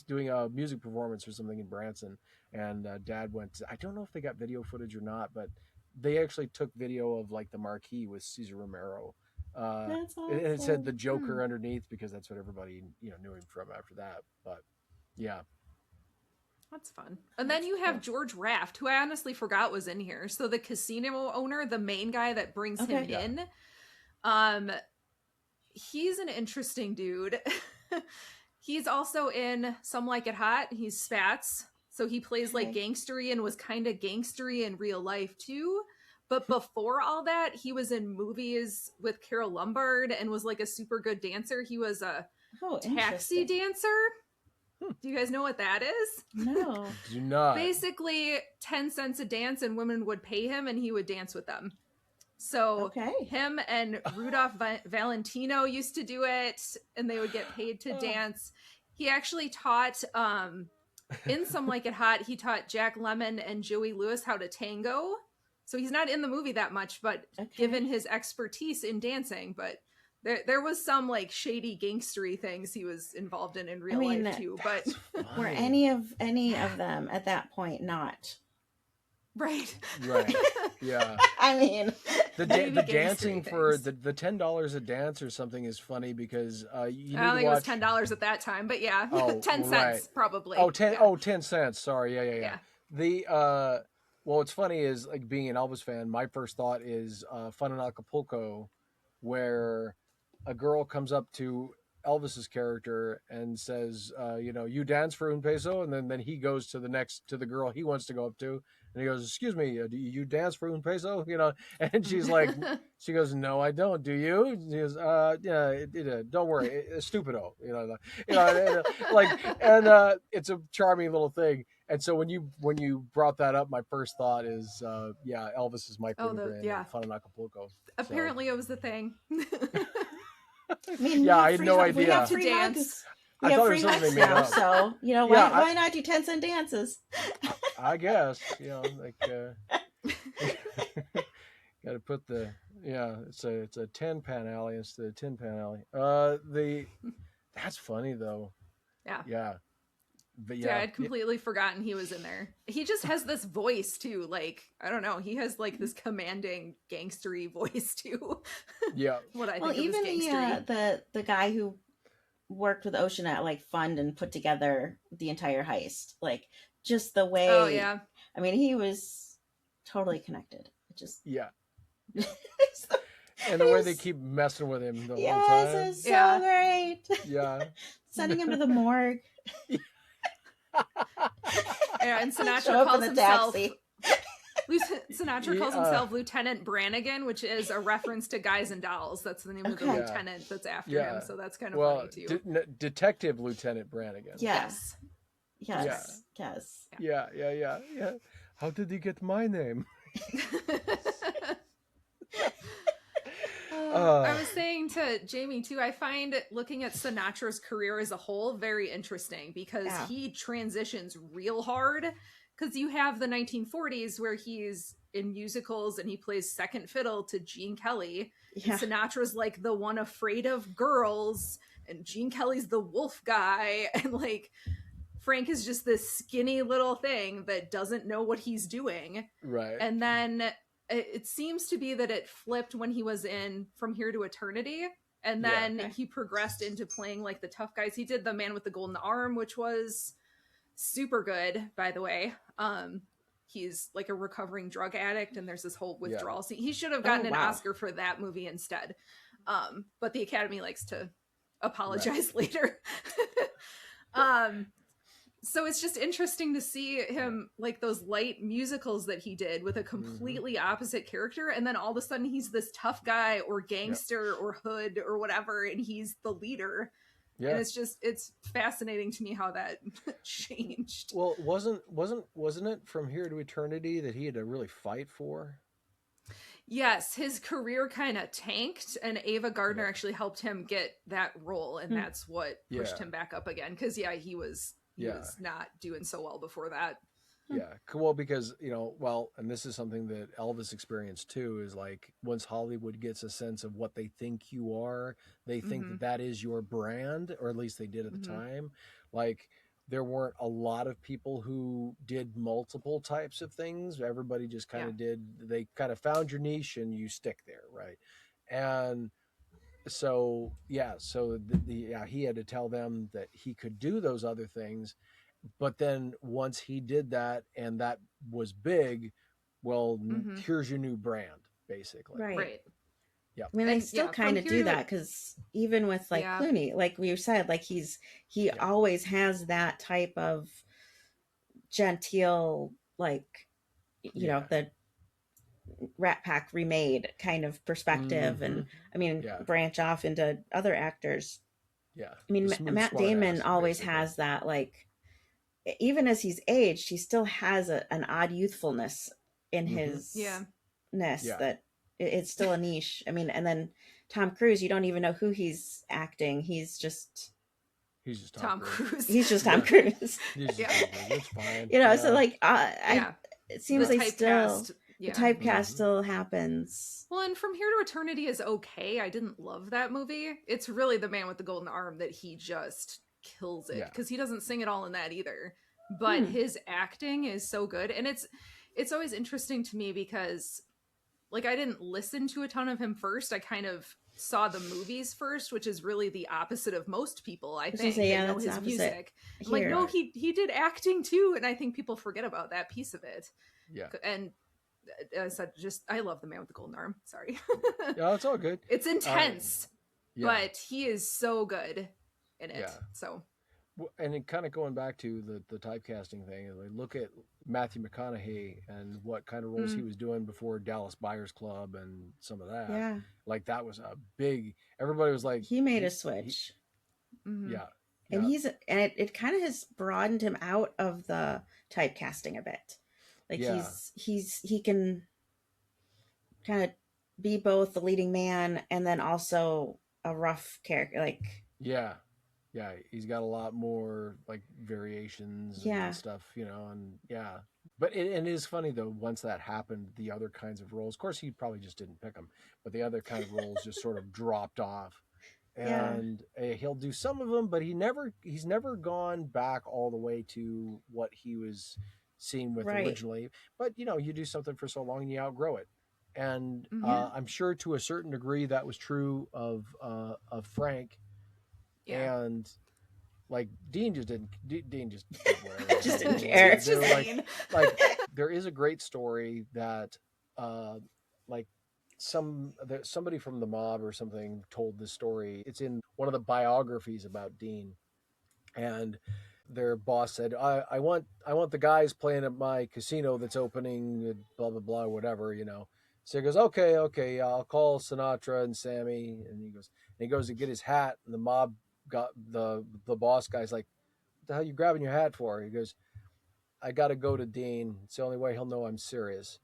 doing a music performance or something in Branson, and Dad went. I don't know if they got video footage or not, but they actually took video of like the marquee with Cesar Romero. That's awesome. And it said the Joker underneath because that's what everybody knew him from after that. But yeah, that's fun. And then you have George Raft, who I honestly forgot was in here. So the casino owner, the main guy that brings him in. He's an interesting dude. He's also in Some Like It Hot. He's Spats. So he plays like gangstery and was kind of gangstery in real life too. But before all that, he was in movies with Carol Lombard and was like a super good dancer. He was a taxi dancer. Do you guys know what that is? No. Do not. Basically 10 cents a dance and women would pay him and he would dance with them. So him and Rudolph Valentino used to do it, and they would get paid to dance. He actually taught, in Some Like It Hot, he taught Jack Lemmon and Joey Lewis how to tango. So he's not in the movie that much, but given his expertise in dancing, but there was some like shady gangstery things he was involved in real life too. But were any of them at that point not? Right. Yeah. I mean, the dancing for the $10 a dance or something is funny because you I don't think it was $10 at that time, but yeah, 10 cents probably. 10 cents. Sorry, yeah. The well, what's funny is like being an Elvis fan. My first thought is Fun in Acapulco, where a girl comes up to Elvis's character and says, you dance for un peso, and then he goes to the girl he wants to go up to. And he goes, excuse me, do you dance for un peso? And she's like, she goes, no, I don't. Do you? She goes, don't worry, stupido. It's a charming little thing. And so when you brought that up, my first thought is, Elvis is Mike Winogrand in Fun in Acapulco. Apparently it was the thing. I had no idea. We have to dance. We have free hugs now, so why not do 10-cent dances? I guess got to put it's a 10-pan alley instead of 10-pan alley. That's funny though. Yeah. But I'd completely forgotten he was in there. He just has this voice too. Like, I don't know. He has like this commanding gangstery voice too. Yeah. What I think of even the guy who worked with Ocean at like fund and put together the entire heist, like just the way. Oh yeah. I mean, he was totally connected. And the way they keep messing with him the whole time. Yes, it's so great. Yeah. Sending him to the morgue. And Sinatra calls himself Lieutenant Brannigan, which is a reference to Guys and Dolls. That's the name of the lieutenant that's after him. So that's kind of funny too. Detective Lieutenant Brannigan. Yes. Yeah. How did he get my name? I was saying to Jamie too, I find looking at Sinatra's career as a whole very interesting because he transitions real hard. Because you have the 1940s where he's in musicals and he plays second fiddle to Gene Kelly. Yeah. Sinatra's like the one afraid of girls, and Gene Kelly's the wolf guy, and like Frank is just this skinny little thing that doesn't know what he's doing. Right. And then it seems to be that it flipped when he was in From Here to Eternity. And then he progressed into playing like the tough guys. He did The Man with the Golden Arm, which was super good, by the way. He's like a recovering drug addict and there's this whole withdrawal scene. He should have gotten an Oscar for that movie instead. But the Academy likes to apologize later. So it's just interesting to see him like those light musicals that he did with a completely opposite character. And then all of a sudden he's this tough guy or gangster or hood or whatever. And he's the leader. Yeah. And it's fascinating to me how that changed. Well, wasn't it From Here to Eternity that he had to really fight for? Yes, his career kind of tanked, and Ava Gardner actually helped him get that role, and that's what pushed him back up again. Because he was not doing so well before that. Yeah, well, because and this is something that Elvis experienced too, is like once Hollywood gets a sense of what they think you are, they think that is your brand, or at least they did at the time. Like there weren't a lot of people who did multiple types of things. Everybody just kind of they kind of found your niche and you stick there, right? And so he had to tell them that he could do those other things. But then once he did that and that was big, well, here's your new brand, basically. Right. Yeah. I mean, they still kind of do that, because even with like Clooney, like we said, like he always has that type of genteel, like, you know, the Rat Pack remade kind of perspective. And I mean, branch off into other actors. Yeah. I mean, Matt Damon always has that, like, even as he's aged, he still has an odd youthfulness in his ness that it's still a niche. I mean, and then Tom Cruise, you don't even know who he's acting. He's just Tom Cruise. He's just Tom Cruise. He's just Tom Cruise. It's fine. You know, so like, it seems the like still the typecast still happens. Well, and From Here to Eternity is okay. I didn't love that movie. It's really The Man with the Golden Arm that he just kills it, because he doesn't sing it all in that either. But his acting is so good, and it's always interesting to me because, like, I didn't listen to a ton of him first. I kind of saw the movies first, which is really the opposite of most people, I think. Know his music. Like, no, he did acting too, and I think people forget about that piece of it. Yeah. And as I said, I love The Man with the Golden Arm. Sorry. Yeah, it's all good. It's intense, but he is so good in it. So. And it kind of going back to the typecasting thing, like look at Matthew McConaughey and what kind of roles he was doing before Dallas Buyers Club and some of that. Yeah. Like that was a big, everybody was like, he made a switch. Yeah. And it kind of has broadened him out of the typecasting a bit. Like he can kind of be both the leading man and then also a rough character. Like, yeah, he's got a lot more like variations and stuff, you know, and but it is funny though, once that happened, the other kinds of roles, of course he probably just didn't pick them, but the other kind of roles just sort of dropped off. And he'll do some of them, but he's never gone back all the way to what he was seen with originally. But you know, you do something for so long and you outgrow it. And I'm sure to a certain degree that was true of Frank. And like Dean just didn't just didn't care. Like there is a great story that like somebody from the mob or something told this story. It's in one of the biographies about Dean, and their boss said, I want the guys playing at my casino that's opening, blah blah blah, whatever, you know. So he goes, okay, I'll call Sinatra and Sammy. And he goes to get his hat, and the mob got the boss guy's like, what the hell are you grabbing your hat for? He goes, I got to go to Dean. It's the only way he'll know I'm serious.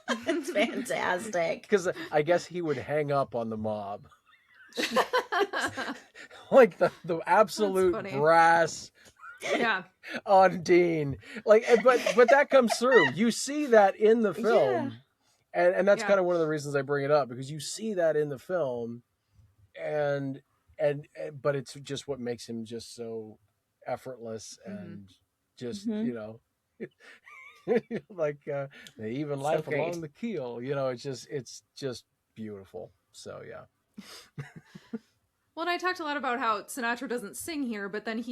That's fantastic. Because I guess he would hang up on the mob. Like the absolute brass on Dean. Like, but that comes through. You see that in the film. And that's kind of one of the reasons I bring it up, because you see that in the film, and but it's just what makes him just so effortless and just you know, like they even life along the keel. You know, it's just beautiful. So Well, and I talked a lot about how Sinatra doesn't sing here, but then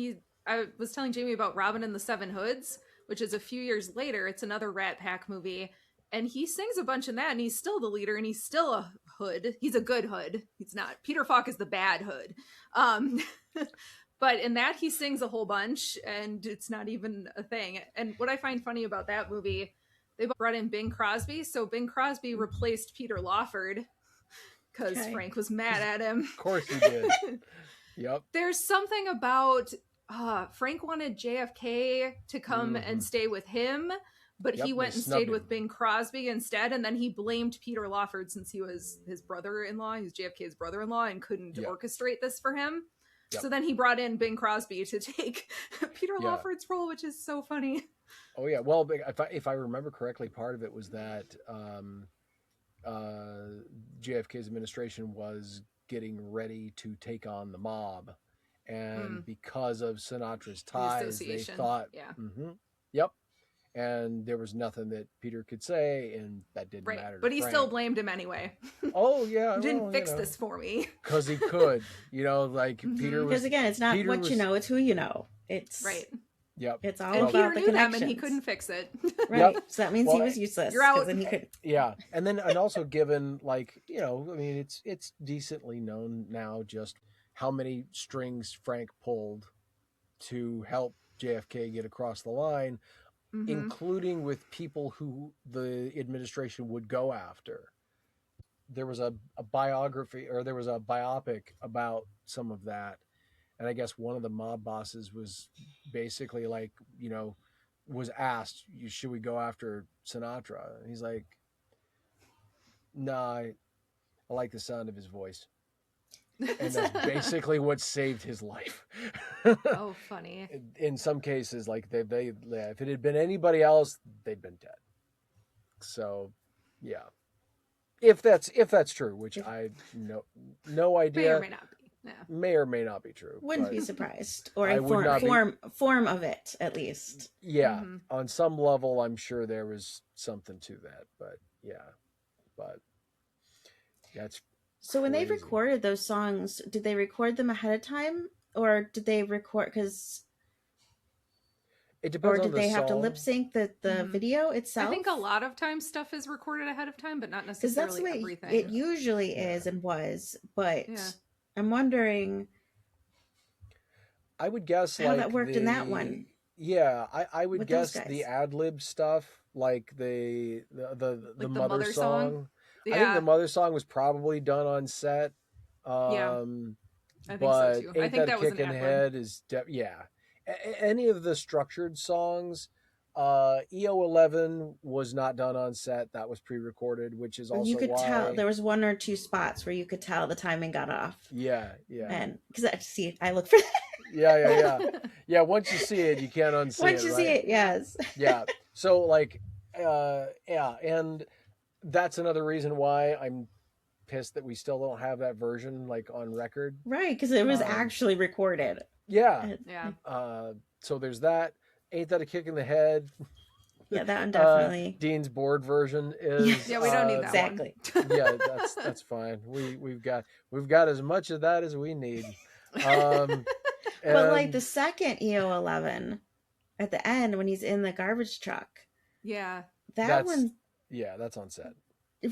I was telling Jamie about Robin and the Seven Hoods, which is a few years later. It's another Rat Pack movie. And he sings a bunch in that, and he's still the leader, and he's still a hood. He's a good hood. He's not. Peter Falk is the bad hood. But in that, he sings a whole bunch, and it's not even a thing. And what I find funny about that movie, they brought in Bing Crosby. So Bing Crosby replaced Peter Lawford because Frank was mad at him. Of course he did. Yep. There's something about Frank wanted JFK to come and stay with him, but he went and stayed with Bing Crosby instead, and then he blamed Peter Lawford since he was his brother-in-law. He was JFK's brother-in-law and couldn't orchestrate this for him. Yep. So then he brought in Bing Crosby to take Peter Lawford's role, which is so funny. Oh yeah, well, if I remember correctly, part of it was that JFK's administration was getting ready to take on the mob, and because of Sinatra's ties, they thought, yep. And there was nothing that Peter could say, and that didn't matter. But he still blamed him anyway. Oh yeah, you didn't fix this for me because he could, you know, like Peter was. Because again, it's not what you know; it's who you know. It's Yep. It's all and about Peter the knew connections. them and he couldn't fix it. Right. Yep. So that means he was useless. You're out. Then he could. Yeah. And also given, like, you know, I mean, it's decently known now just how many strings Frank pulled to help JFK get across the line, including with people who the administration would go after. There was a biography, or there was a biopic about some of that. And I guess one of the mob bosses was basically like, you know, was asked, should we go after Sinatra? And he's like, nah, I like the sound of his voice. And that's basically what saved his life. Oh, funny. In some cases, like they if it had been anybody else, they'd been dead. So, yeah. If that's true, which I no idea. May or may not be. Yeah. May or may not be true. Wouldn't be surprised. Or a form of it, at least. Yeah. On some level, I'm sure there was something to that. But yeah. But that's so when they recorded those songs, did they record them ahead of time? Or did they record because it depends on the they have song. to lip sync the video itself? I think a lot of times stuff is recorded ahead of time, but not necessarily that's the way everything. It usually is and was, but I'm wondering. I would guess how that worked in that one. Yeah, I would guess the ad lib stuff, like the mother song. Yeah. I think the mother song was probably done on set. I think so too. I think that was an ad lib. Head is any of the structured songs. EO11 was not done on set. That was pre-recorded, which is also you could tell there was one or two spots where you could tell the timing got off. Yeah. And because I look for that. Yeah. Once you see it, you can't unsee it. Once you see it, yes. Yeah. So like, and that's another reason why I'm pissed that we still don't have that version like on record. Right, because it was actually recorded. Yeah. So there's that. Ain't That a Kick in the Head? Yeah, that one definitely. Dean's board version is. Yeah, we don't need that exactly. Yeah, that's fine. We've got as much of that as we need. But like the second EO11 at the end when he's in the garbage truck. Yeah. That's on set.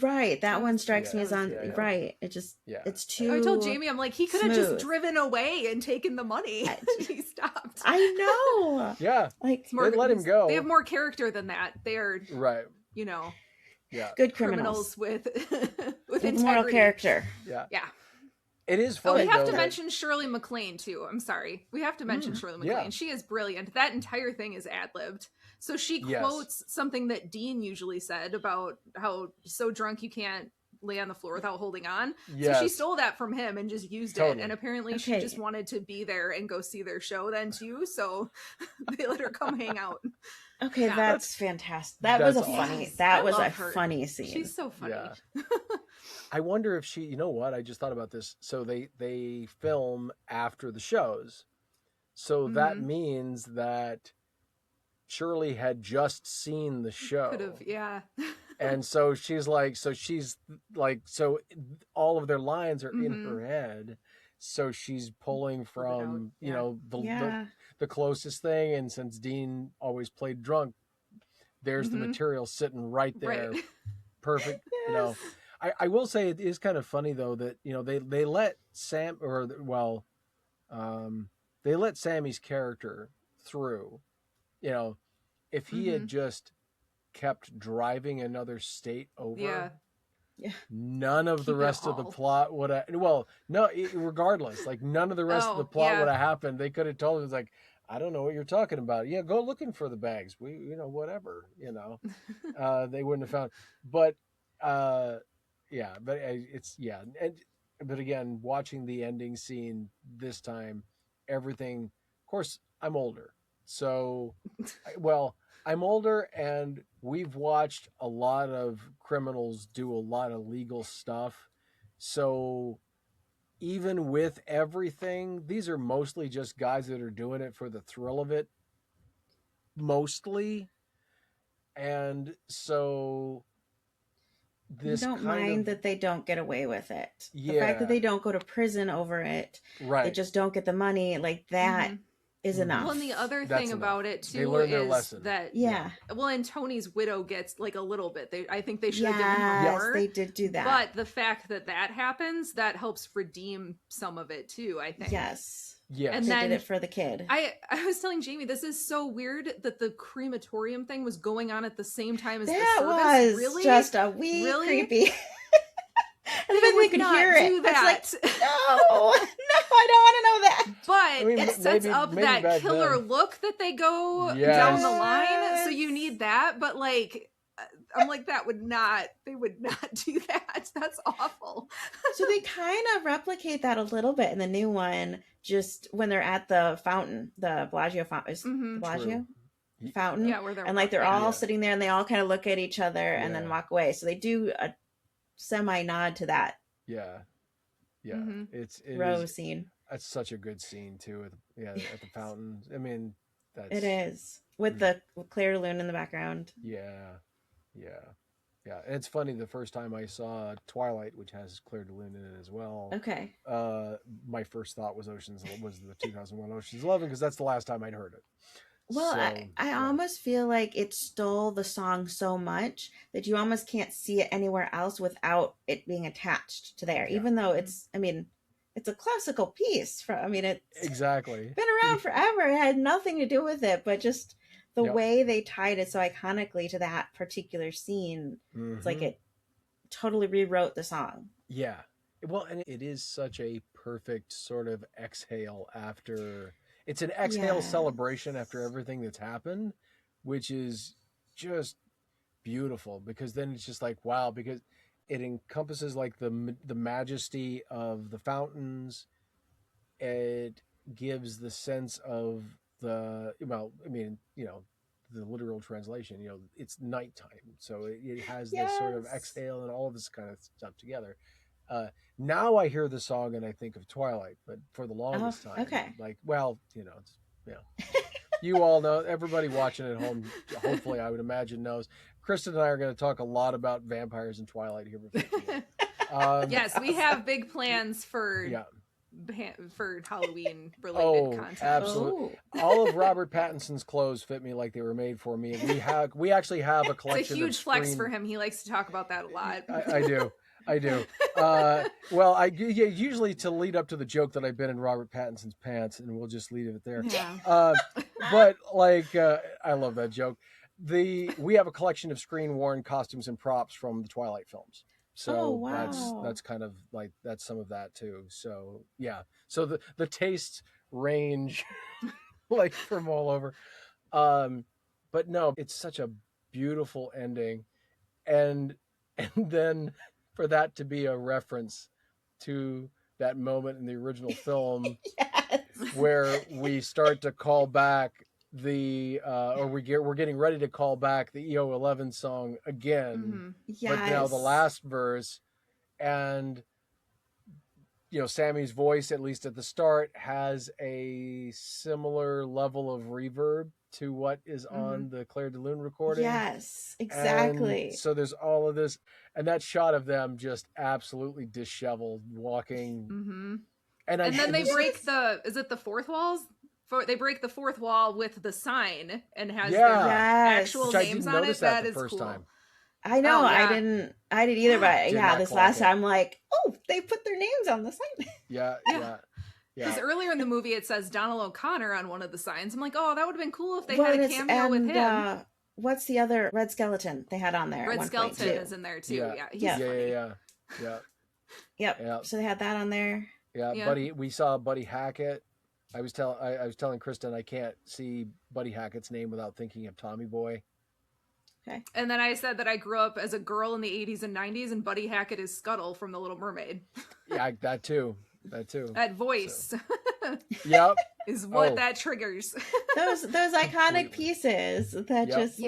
Right, that one strikes me as on right. It just it's too. I told Jamie, I'm like, he could have just driven away and taken the money. He stopped. I know. Yeah, like they let him go. They have more character than that. They are right. You know, good criminals with moral character. Yeah. It is funny. We have to mention Shirley MacLaine too. I'm sorry, we have to mention Shirley MacLaine. She is brilliant. That entire thing is ad-libbed. So she quotes something that Dean usually said about how so drunk you can't lay on the floor without holding on. So she stole that from him and just used it. And apparently she just wanted to be there and go see their show then too. So they let her come hang out. Okay, that's fantastic. That was a funny scene. She's so funny. Yeah. I wonder if she, you know what? I just thought about this. So they film after the shows. So that means that Shirley had just seen the show. Could have, And so she's like, so all of their lines are in her head. So she's pulling from, you know, the closest thing. And since Dean always played drunk, there's the material sitting right there. Right. Perfect. Yes. You know, I will say it is kind of funny though, that, you know, they let they let Sammy's character through, you know, if he had just kept driving another state over, none of the rest of the plot would have, regardless, like none of the rest of the plot would have happened. They could have told him, like, I don't know what you're talking about. Yeah, go looking for the bags. Whatever, they wouldn't have found, but but again, watching the ending scene this time, everything, of course, I'm older. So, I'm older and we've watched a lot of criminals do a lot of legal stuff. So even with everything, these are mostly just guys that are doing it for the thrill of it. Mostly. And so this you don't mind that they don't get away with it. Yeah. The fact that they don't go to prison over it. Right. They just don't get the money like that. is enough. Well, and the other thing about it too is that well, and Tony's widow gets like a little bit. I think they should have given her more. They did do that. But the fact that happens, that helps redeem some of it too, I think. Yes. Yeah. And they did it for the kid. I was telling Jamie, this is so weird that the crematorium thing was going on at the same time as the service. Was really just a wee creepy. They would could not hear do it. That. It's like, no, I don't want to know that. But it sets up that killer look that they go down the line. So you need that. But like, I'm like, they would not do that. That's awful. So they kind of replicate that a little bit in the new one, just when they're at the fountain, the Bellagio fountain. Bellagio? Fountain. Yeah, where they're all sitting there and they all kind of look at each other and then walk away. So they do a semi nod to that. Yeah. It Rose scene. That's such a good scene too. At the fountain. I mean, it is with the Claire de Lune in the background. Yeah. And it's funny. The first time I saw Twilight, which has Claire de Lune in it as well. Okay. My first thought was the 2001 Ocean's 11 because that's the last time I'd heard it. Well, so, I almost feel like it stole the song so much that you almost can't see it anywhere else without it being attached to there. Even though it's a classical piece. It's exactly been around forever. It had nothing to do with it, but just the way they tied it so iconically to that particular scene. It's like it totally rewrote the song. Yeah. Well, and it is such a perfect sort of exhale after... It's an exhale celebration after everything that's happened, which is just beautiful because then it's just like, wow, because it encompasses like the majesty of the fountains. It gives the sense of the literal translation, it's nighttime. So it has this sort of exhale and all of this kind of stuff together. Now I hear the song and I think of Twilight, but for the longest time, you all know, everybody watching at home, hopefully I would imagine knows. Kristen and I are going to talk a lot about vampires and Twilight here. Yes, we have big plans for Halloween related content. Absolutely. All of Robert Pattinson's clothes fit me like they were made for me. And we actually have a collection. It's a huge flex for him. He likes to talk about that a lot. I do. Well, I usually to lead up to the joke that I've been in Robert Pattinson's pants, and we'll just leave it there. Yeah. But I love that joke. We have a collection of screen worn costumes and props from the Twilight films. So that's kind of like, that's some of that too. So yeah. So the tastes range like from all over. But no, it's such a beautiful ending. And then for that to be a reference to that moment in the original film where we start to call back we're getting ready to call back the EO11 song again, but now the last verse, and Sammy's voice, at least at the start, has a similar level of reverb to what is on the Claire de Lune recording. Yes, exactly. And so there's all of this, and that shot of them just absolutely disheveled walking. And then they break the fourth walls? They break the fourth wall with the sign and has their actual names on it. That is cool. Time. I know. I didn't either, but this last time I'm like, oh, they put their names on the sign. Yeah. Because earlier in the movie it says Donald O'Connor on one of the signs. I'm like, oh, that would have been cool if they had a cameo with him. What's the other Red Skeleton they had on there? Red Skeleton is in there too. Yeah. Yep. So they had that on there. Yeah. We saw Buddy Hackett. I was telling Kristen I can't see Buddy Hackett's name without thinking of Tommy Boy. Okay. And then I said that I grew up as a girl in the 80s and 90s, and Buddy Hackett is Scuttle from The Little Mermaid. Yeah, that too. That voice. So. Yep. Is what that triggers. Those iconic pieces that just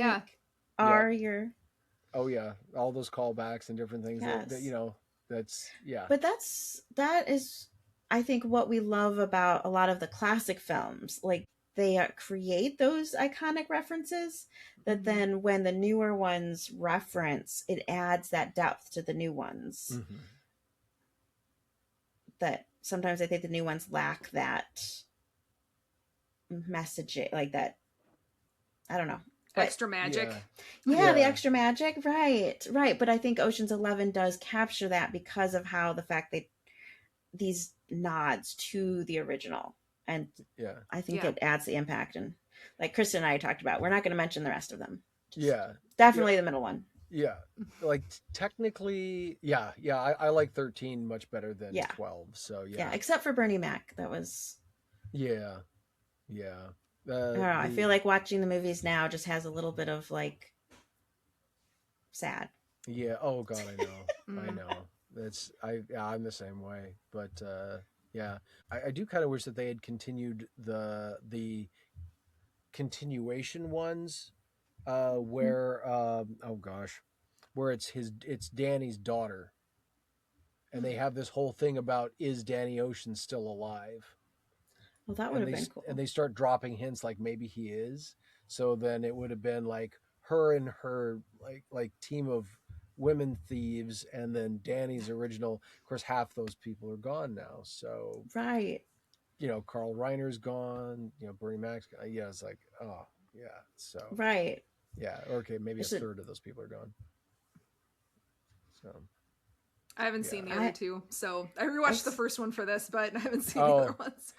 are your. Oh yeah, all those callbacks and different things that that's But that is, I think, what we love about a lot of the classic films. Like, they create those iconic references that then when the newer ones reference, it adds that depth to the new ones. That sometimes I think the new ones lack that messaging, like that. I don't know. Extra magic. Yeah, the extra magic. Right. But I think Ocean's 11 does capture that because of how the fact that these nods to the original. And I think it adds the impact. And like Kristen and I talked about, we're not going to mention the rest of them. Definitely the middle one. Yeah. Like technically, I like 13 much better than 12. So yeah, except for Bernie Mac. That was yeah. I don't know. I feel like watching the movies now just has a little bit of like sad. Yeah. Oh God, I know. I know. I'm the same way. But I do kind of wish that they had continued the continuation ones, where where it's Danny's daughter, and they have this whole thing about, is Danny Ocean still alive? Well, that would have been cool. And they start dropping hints like maybe he is. So then it would have been like her and her like team of women thieves, and then Danny's original. Of course, half those people are gone now. So Carl Reiner's gone. Bernie Mac's gone. Yeah, it's like So okay, maybe a third of those people are gone. So. I haven't seen the other two, so I rewatched the first one for this, but I haven't seen the other ones.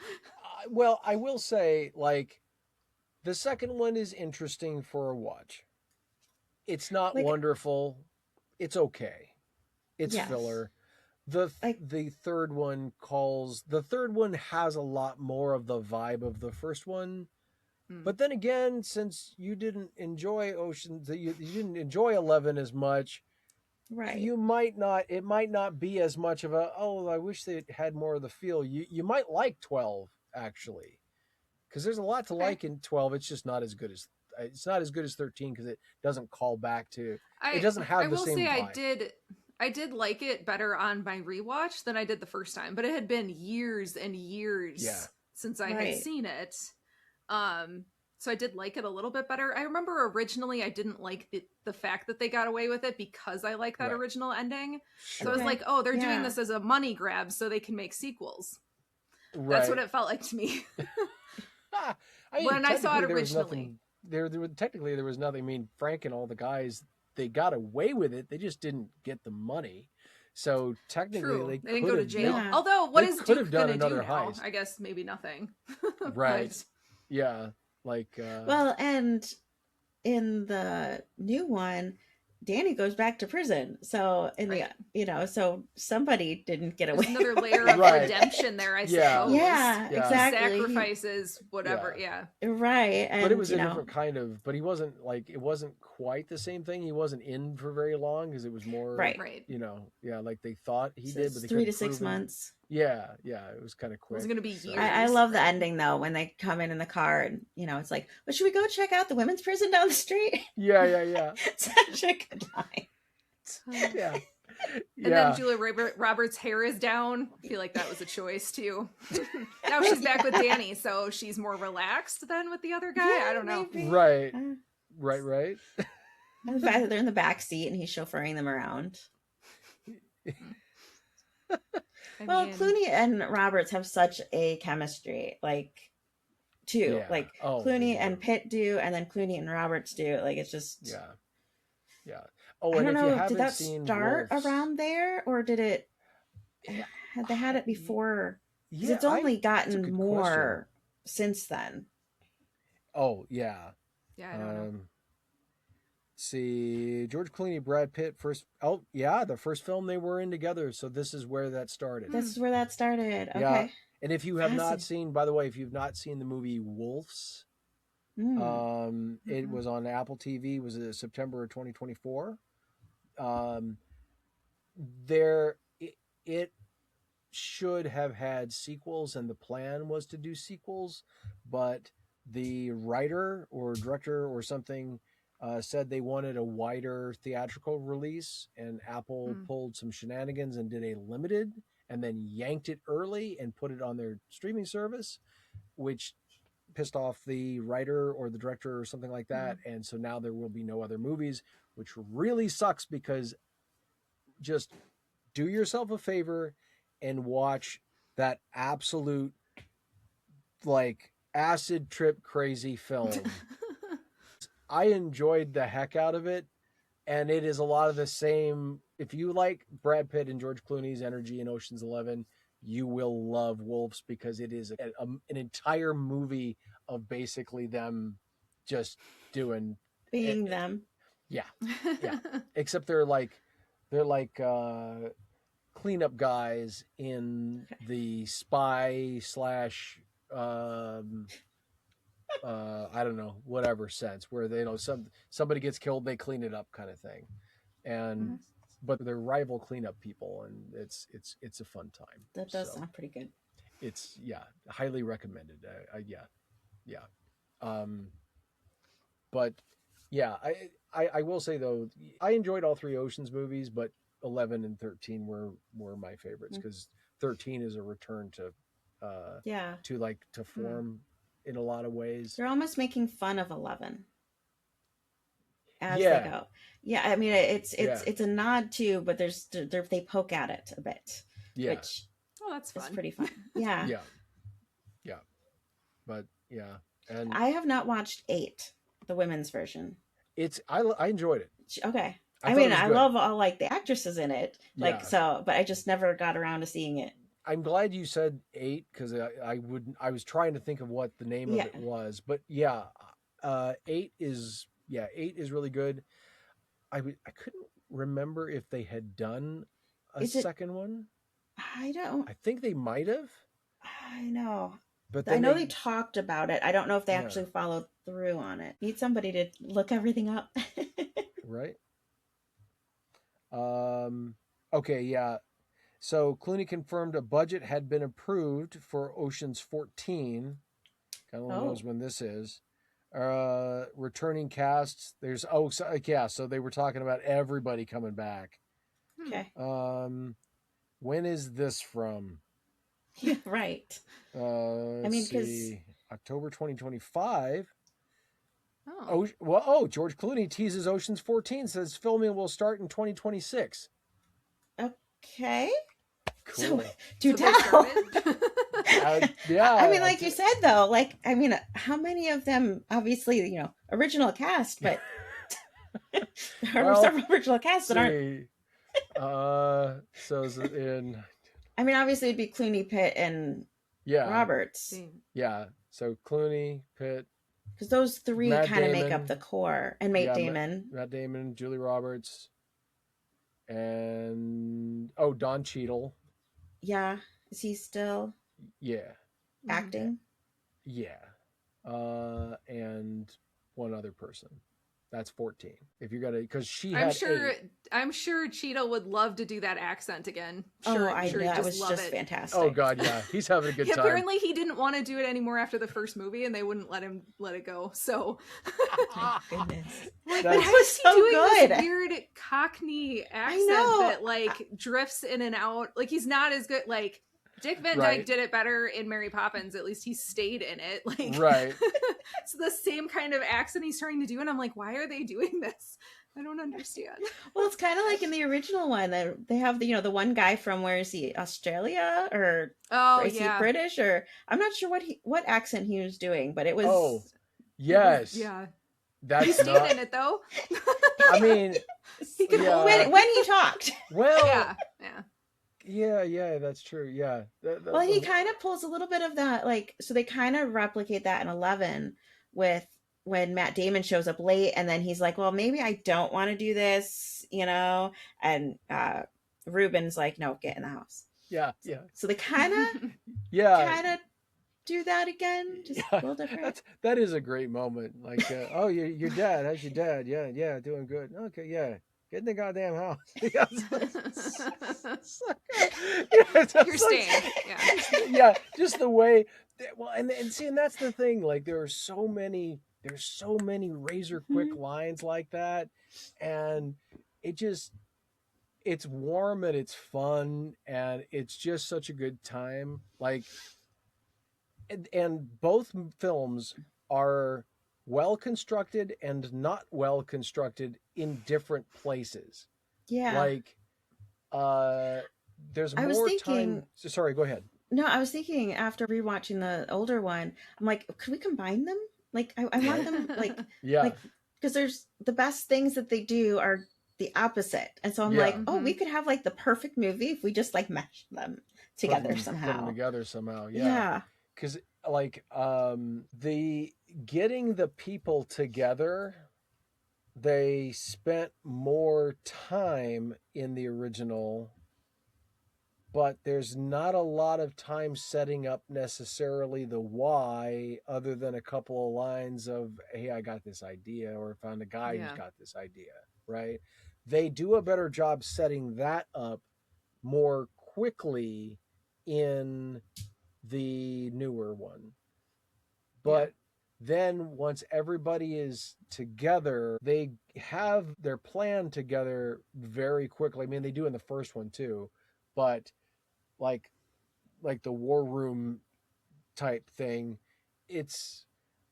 Well, I will say, like, the second one is interesting for a watch. It's not wonderful. It's okay. It's filler. The third one has a lot more of the vibe of the first one. But then again, since you didn't enjoy you didn't enjoy 11 as much, right? It might not be as much of a, I wish they had more of the feel. You might like 12 actually, because there's a lot to like in 12. It's just not as good as 13 because it doesn't call back to. It doesn't have the same vibe. I will say I did like it better on my rewatch than I did the first time, but it had been years and years since I had seen it. So I did like it a little bit better. I remember originally I didn't like the fact that they got away with it because I like that original ending. Sure. So I was like, they're doing this as a money grab so they can make sequels. Right. That's what it felt like to me. When I saw it originally. There was nothing. I mean, Frank and all the guys, they got away with it. They just didn't get the money. So technically they didn't go to jail. Yeah. Although what is Duke going to do now? Heist. I guess maybe nothing. Right. Yeah. Like and in the new one, Danny goes back to prison. So so somebody didn't get away. There's another layer of redemption there, I suppose. Yeah, exactly. Sacrifices, whatever. Yeah. Right. And, but it was a different kind of. But it wasn't quite the same thing. He wasn't in for very long because it was more right. Like they thought he did, but they 3 to 6 months. Yeah, it was kind of quick. It was going to be years. I love the ending though when they come in the car and it's like, well, should we go check out the women's prison down the street? Yeah. Such a good line. Yeah. And then Julia Roberts' hair is down. I feel like that was a choice too. Now she's back with Danny, so she's more relaxed than with the other guy. I don't know. Maybe. Right. Right. And the fact that they're in the back seat and he's chauffeuring them around. Clooney and Roberts have such a chemistry, too. Clooney and Pitt do, and then Clooney and Roberts do. It's just yeah. Oh, I and don't if you know. Did that seen start Wolves, around there, or did it? Had they had it before? Because it's only gotten more since then. Oh yeah. Yeah, I don't know. See, George Clooney, Brad Pitt, the first film they were in together. So this is where that started. This is where that started. Okay. Yeah. And if you have not seen, by the way, if you've not seen the movie Wolves, it was on Apple TV. It was September of 2024. It should have had sequels, and the plan was to do sequels, but the writer or director or something said they wanted a wider theatrical release, and Apple pulled some shenanigans and did a limited and then yanked it early and put it on their streaming service, which pissed off the writer or the director or something like that. And so now there will be no other movies, which really sucks, because just do yourself a favor and watch that absolute acid trip crazy film. I enjoyed the heck out of it, and it is a lot of the same. If you like Brad Pitt and George Clooney's energy in Ocean's 11, you will love Wolves, because it is an entire movie of basically them just doing them. Yeah. Except they're like cleanup guys in the spy slash I don't know, whatever sense, where they somebody gets killed, they clean it up kind of thing. And but they're rival cleanup people, and it's a fun time. That does sound pretty good. It's highly recommended. But yeah, I will say though, I enjoyed all three Oceans movies, but 11 and 13 were my favorites, because 13 is a return to form in a lot of ways. They're almost making fun of 11 as they go. Yeah, I mean it's a nod to, but they poke at it a bit. Yeah. Which that's fun. It's pretty fun. Yeah. Yeah. But yeah, and I have not watched 8, the women's version. I enjoyed it. Okay. I love all like the actresses in it, but I just never got around to seeing it. I'm glad you said 8, because I was trying to think of what the name of it was, but 8 is really good. I couldn't remember if they had done a second one. I think they might have. I know. But I know they talked about it. I don't know if they actually followed through on it. Need somebody to look everything up. Right. Okay, yeah. So Clooney confirmed a budget had been approved for Ocean's 14. God only knows when this is. Returning casts. So they were talking about everybody coming back. Okay. When is this from? Yeah, right. Because October 2025. George Clooney teases Ocean's 14, says filming will start in 2026. Okay. Cool. So, tell. Yeah. I mean, like you said, though, how many of them, obviously, original cast, but there are several original casts that aren't. So is it in... I mean, obviously it'd be Clooney, Pitt, and Roberts. Yeah. So Clooney, Pitt. Because those three kind of make up the core. And Damon. Matt Damon, Julie Roberts, and Don Cheadle. Yeah. Is he still acting? Yeah. And one other person. That's 14. If you're gonna, because I'm sure Cheadle would love to do that accent again. That was just fantastic. Oh God, yeah, he's having a good time. Apparently, he didn't want to do it anymore after the first movie, and they wouldn't let it go. So, goodness, but how is he doing this weird Cockney accent that drifts in and out? Like he's not as good. Like Dick Van Dyke did it better in Mary Poppins. At least he stayed in it. It's the same kind of accent he's trying to do, and I'm like, why are they doing this? I don't understand. Well, it's kind of like in the original one. They have the one guy from, where is he? Australia or is he British? Or I'm not sure what accent he was doing, but it was. Oh, yes. He stayed in it though. I mean, when he talked. Well, yeah, that's true. Yeah. Well, he kind of pulls a little bit of that, so they kind of replicate that in 11 with when Matt Damon shows up late, and then he's like, well, maybe I don't want to do this, and Ruben's like, no, get in the house. Yeah. So they kind of do that again, just a little different. That is a great moment. Like, your dad, how's your dad? Yeah, doing good. Okay, yeah. Get in the goddamn house. You're staying. Yeah, just the way. Well, and see, and that's the thing. Like, there's so many razor quick lines like that, and it's warm and it's fun and it's just such a good time. Like, and both films are well constructed and not well constructed in different places. Yeah. Like, there's more time. Sorry, go ahead. No, I was thinking after rewatching the older one, I'm like, could we combine them? Like, I want them, like, like, because there's the best things that they do are the opposite. And so I'm like, oh, we could have like the perfect movie if we just like mesh them together somehow. Put them together somehow. Yeah. Because like the getting the people together, they spent more time in the original, but there's not a lot of time setting up necessarily the why, other than a couple of lines of, hey, I got this idea, or found a guy who's got this idea, right? They do a better job setting that up more quickly in the newer one. But then once everybody is together, they have their plan together very quickly. I mean, they do in the first one too, but like the war room type thing, it's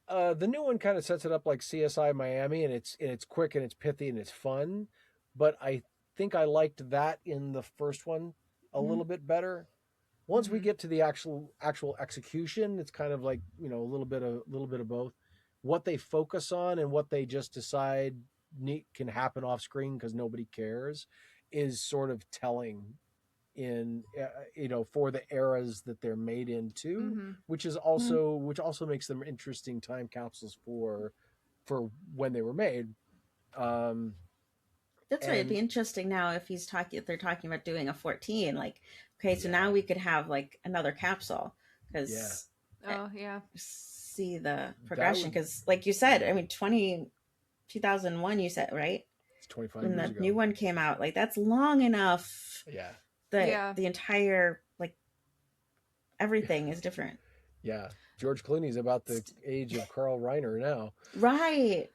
the new one kind of sets it up like CSI Miami, and it's quick and it's pithy and it's fun. But I think I liked that in the first one a little bit better. Once we get to the actual execution, it's kind of like, you know, a little bit of both. What they focus on and what they just decide can happen off screen because nobody cares is sort of telling in you know, for the eras that they're made into, which is also which also makes them interesting time capsules for when they were made. That's right. It'd be interesting now if they're talking about doing a 14, like, okay, so now we could have like another capsule because see the progression, because like you said, I mean 2001 you said, right? It's 25 when years the ago. New one came out, like that's long enough. The entire, like, everything is different. George Clooney's about the age of Carl Reiner now. Right.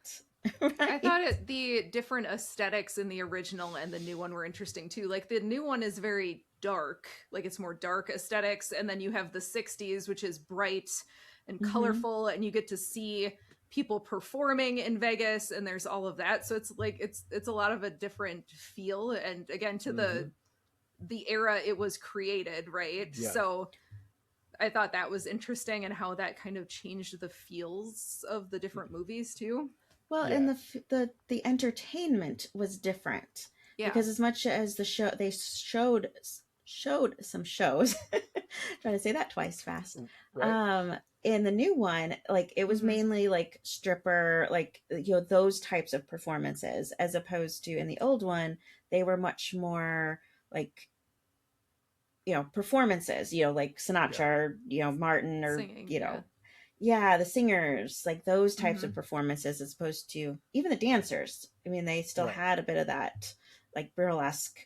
I thought the different aesthetics in the original and the new one were interesting too. Like the new one is very dark, like it's more dark aesthetics, and then you have the 60s, which is bright and colorful, and you get to see people performing in Vegas, and there's all of that. So it's like it's a lot of a different feel, and again to the era it was created, right? So I thought that was interesting, and how that kind of changed the feels of the different movies too. Well, and the entertainment was different, because as much as the show, they showed some shows. Trying to say that twice fast. Right. In the new one, like it was mainly like stripper, like, you know, those types of performances, as opposed to in the old one, they were much more like, you know, performances, you know, like Sinatra, or, you know, Martin, or singing, you know, the singers, like those types of performances, as opposed to even the dancers. I mean, they still had a bit of that like burlesque.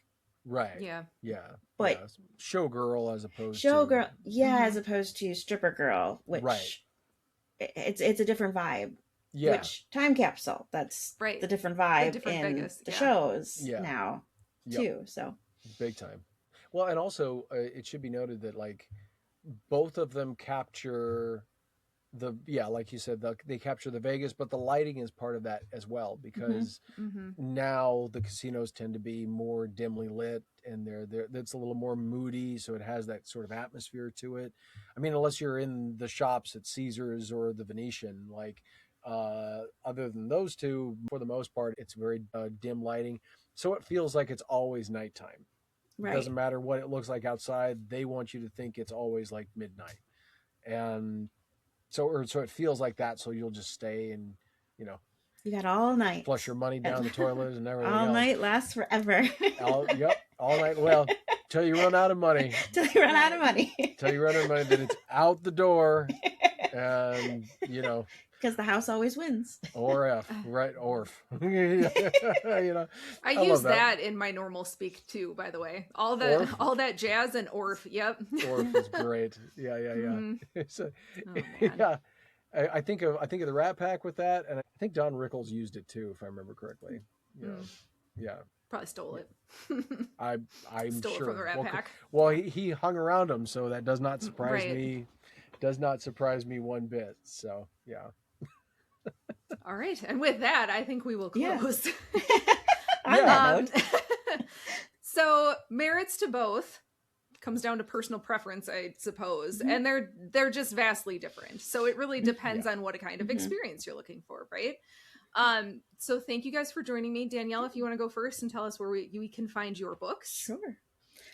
Right. Yeah. But showgirl as opposed to as opposed to stripper girl, which it's a different vibe. Which time capsule, that's the different vibe in Vegas, the shows now too. So big time. Well, and also it should be noted that like both of them capture like you said, they capture the Vegas, but the lighting is part of that as well, because now the casinos tend to be more dimly lit, and it's a little more moody, so it has that sort of atmosphere to it. I mean, unless you're in the shops at Caesars or the Venetian, like other than those two, for the most part, it's very dim lighting, so it feels like it's always nighttime. Right. It doesn't matter what it looks like outside; they want you to think it's always like midnight, and so it feels like that. So you'll just stay, and you know, you got all night, flush your money down the toilet and everything. All night lasts forever. all night. Well, till you run out of money. Till you run out of money. Then it's out the door, and you know. Because the house always wins. Or F, right? Orf. You know, I use that in my normal speak too, by the way. All that jazz and Orf. Yep. Orf is great. Yeah. So, I think of the Rat Pack with that, and I think Don Rickles used it too, if I remember correctly. Yeah. Probably stole it. I'm stole sure. It from the Rat Pack. Well, he hung around him, so that does not surprise me. Does not surprise me one bit. So yeah. All right, and with that, I think we will close. On that note. So, merits to both. comes down to personal preference, I suppose. And they're just vastly different. So it really depends on what kind of experience you're looking for, right? So thank you guys for joining me. Danielle, if you want to go first and tell us where we can find your books. Sure.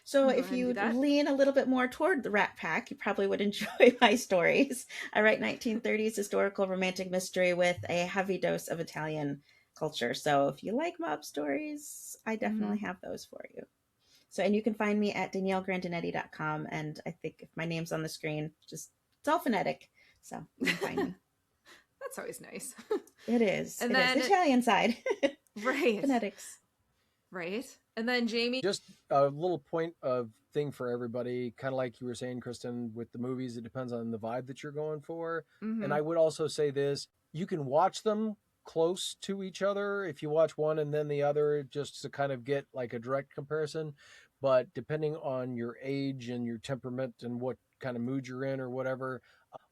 So if you lean a little bit more toward the Rat Pack, you probably would enjoy my stories. I write 1930s historical romantic mystery with a heavy dose of Italian culture. So if you like mob stories, I definitely have those for you. So, and you can find me at DanielleGrandinetti.com. And I think if my name's on the screen, just it's all phonetic. So you can find me. That's always nice. It is. And then the Italian side. Right. Phonetics. Right. And then Jamie. Just a little point of thing for everybody, kind of like you were saying, Kristen, with the movies, it depends on the vibe that you're going for. And I would also say this, you can watch them close to each other if you watch one and then the other, just to kind of get like a direct comparison. But depending on your age and your temperament and what kind of mood you're in or whatever,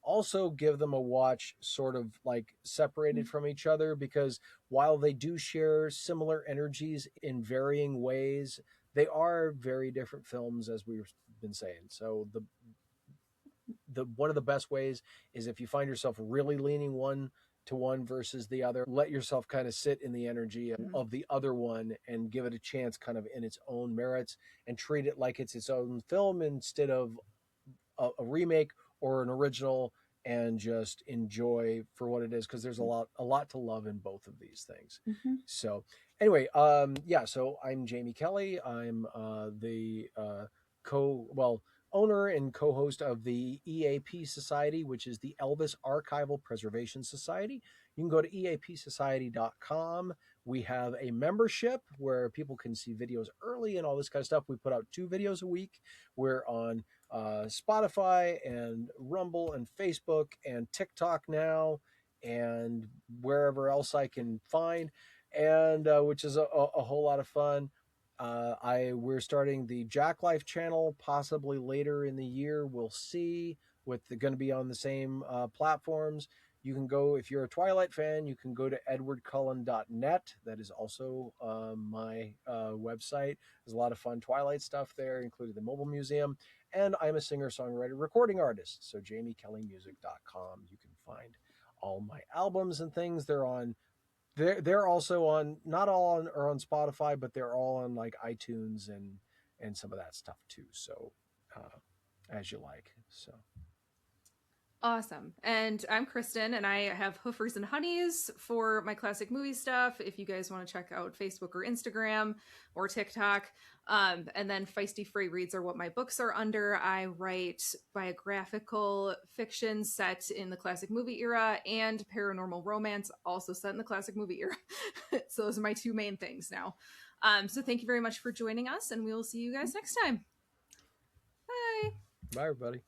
also give them a watch sort of like separated from each other, because while they do share similar energies in varying ways, they are very different films, as we've been saying. So the one of the best ways is if you find yourself really leaning one to one versus the other, let yourself kind of sit in the energy of the other one and give it a chance kind of in its own merits, and treat it like it's its own film instead of a remake or an original, and just enjoy for what it is, because there's a lot to love in both of these things. So anyway, so I'm Jamie Kelley. I'm the owner and co-host of the EAP Society, which is the Elvis Archival Preservation Society. You can go to eapsociety.com. We have a membership where people can see videos early and all this kind of stuff. We put out 2 videos a week. We're on Spotify and Rumble and Facebook and TikTok now, and wherever else I can find, and which is a whole lot of fun. We're starting the Jacklife channel possibly later in the year. We'll see. Going to be on the same platforms. You can go, if you're a Twilight fan, you can go to edwardcullen.net. That is also my website. There's a lot of fun Twilight stuff there, including the Mobile Museum. And I'm a singer-songwriter, recording artist. So jamiekellymusic.com. You can find all my albums and things. They're also on, not all are on Spotify, but they're all on like iTunes and some of that stuff too. So as you like. So awesome. And I'm Kristen, and I have Hoofers and Honeys for my classic movie stuff. If you guys want to check out Facebook or Instagram or TikTok. And then Feisty Frey Reads are what my books are under. I write biographical fiction set in the classic movie era, and paranormal romance also set in the classic movie era. So those are my 2 main things now. So thank you very much for joining us, and we will see you guys next time. Bye. Bye, everybody.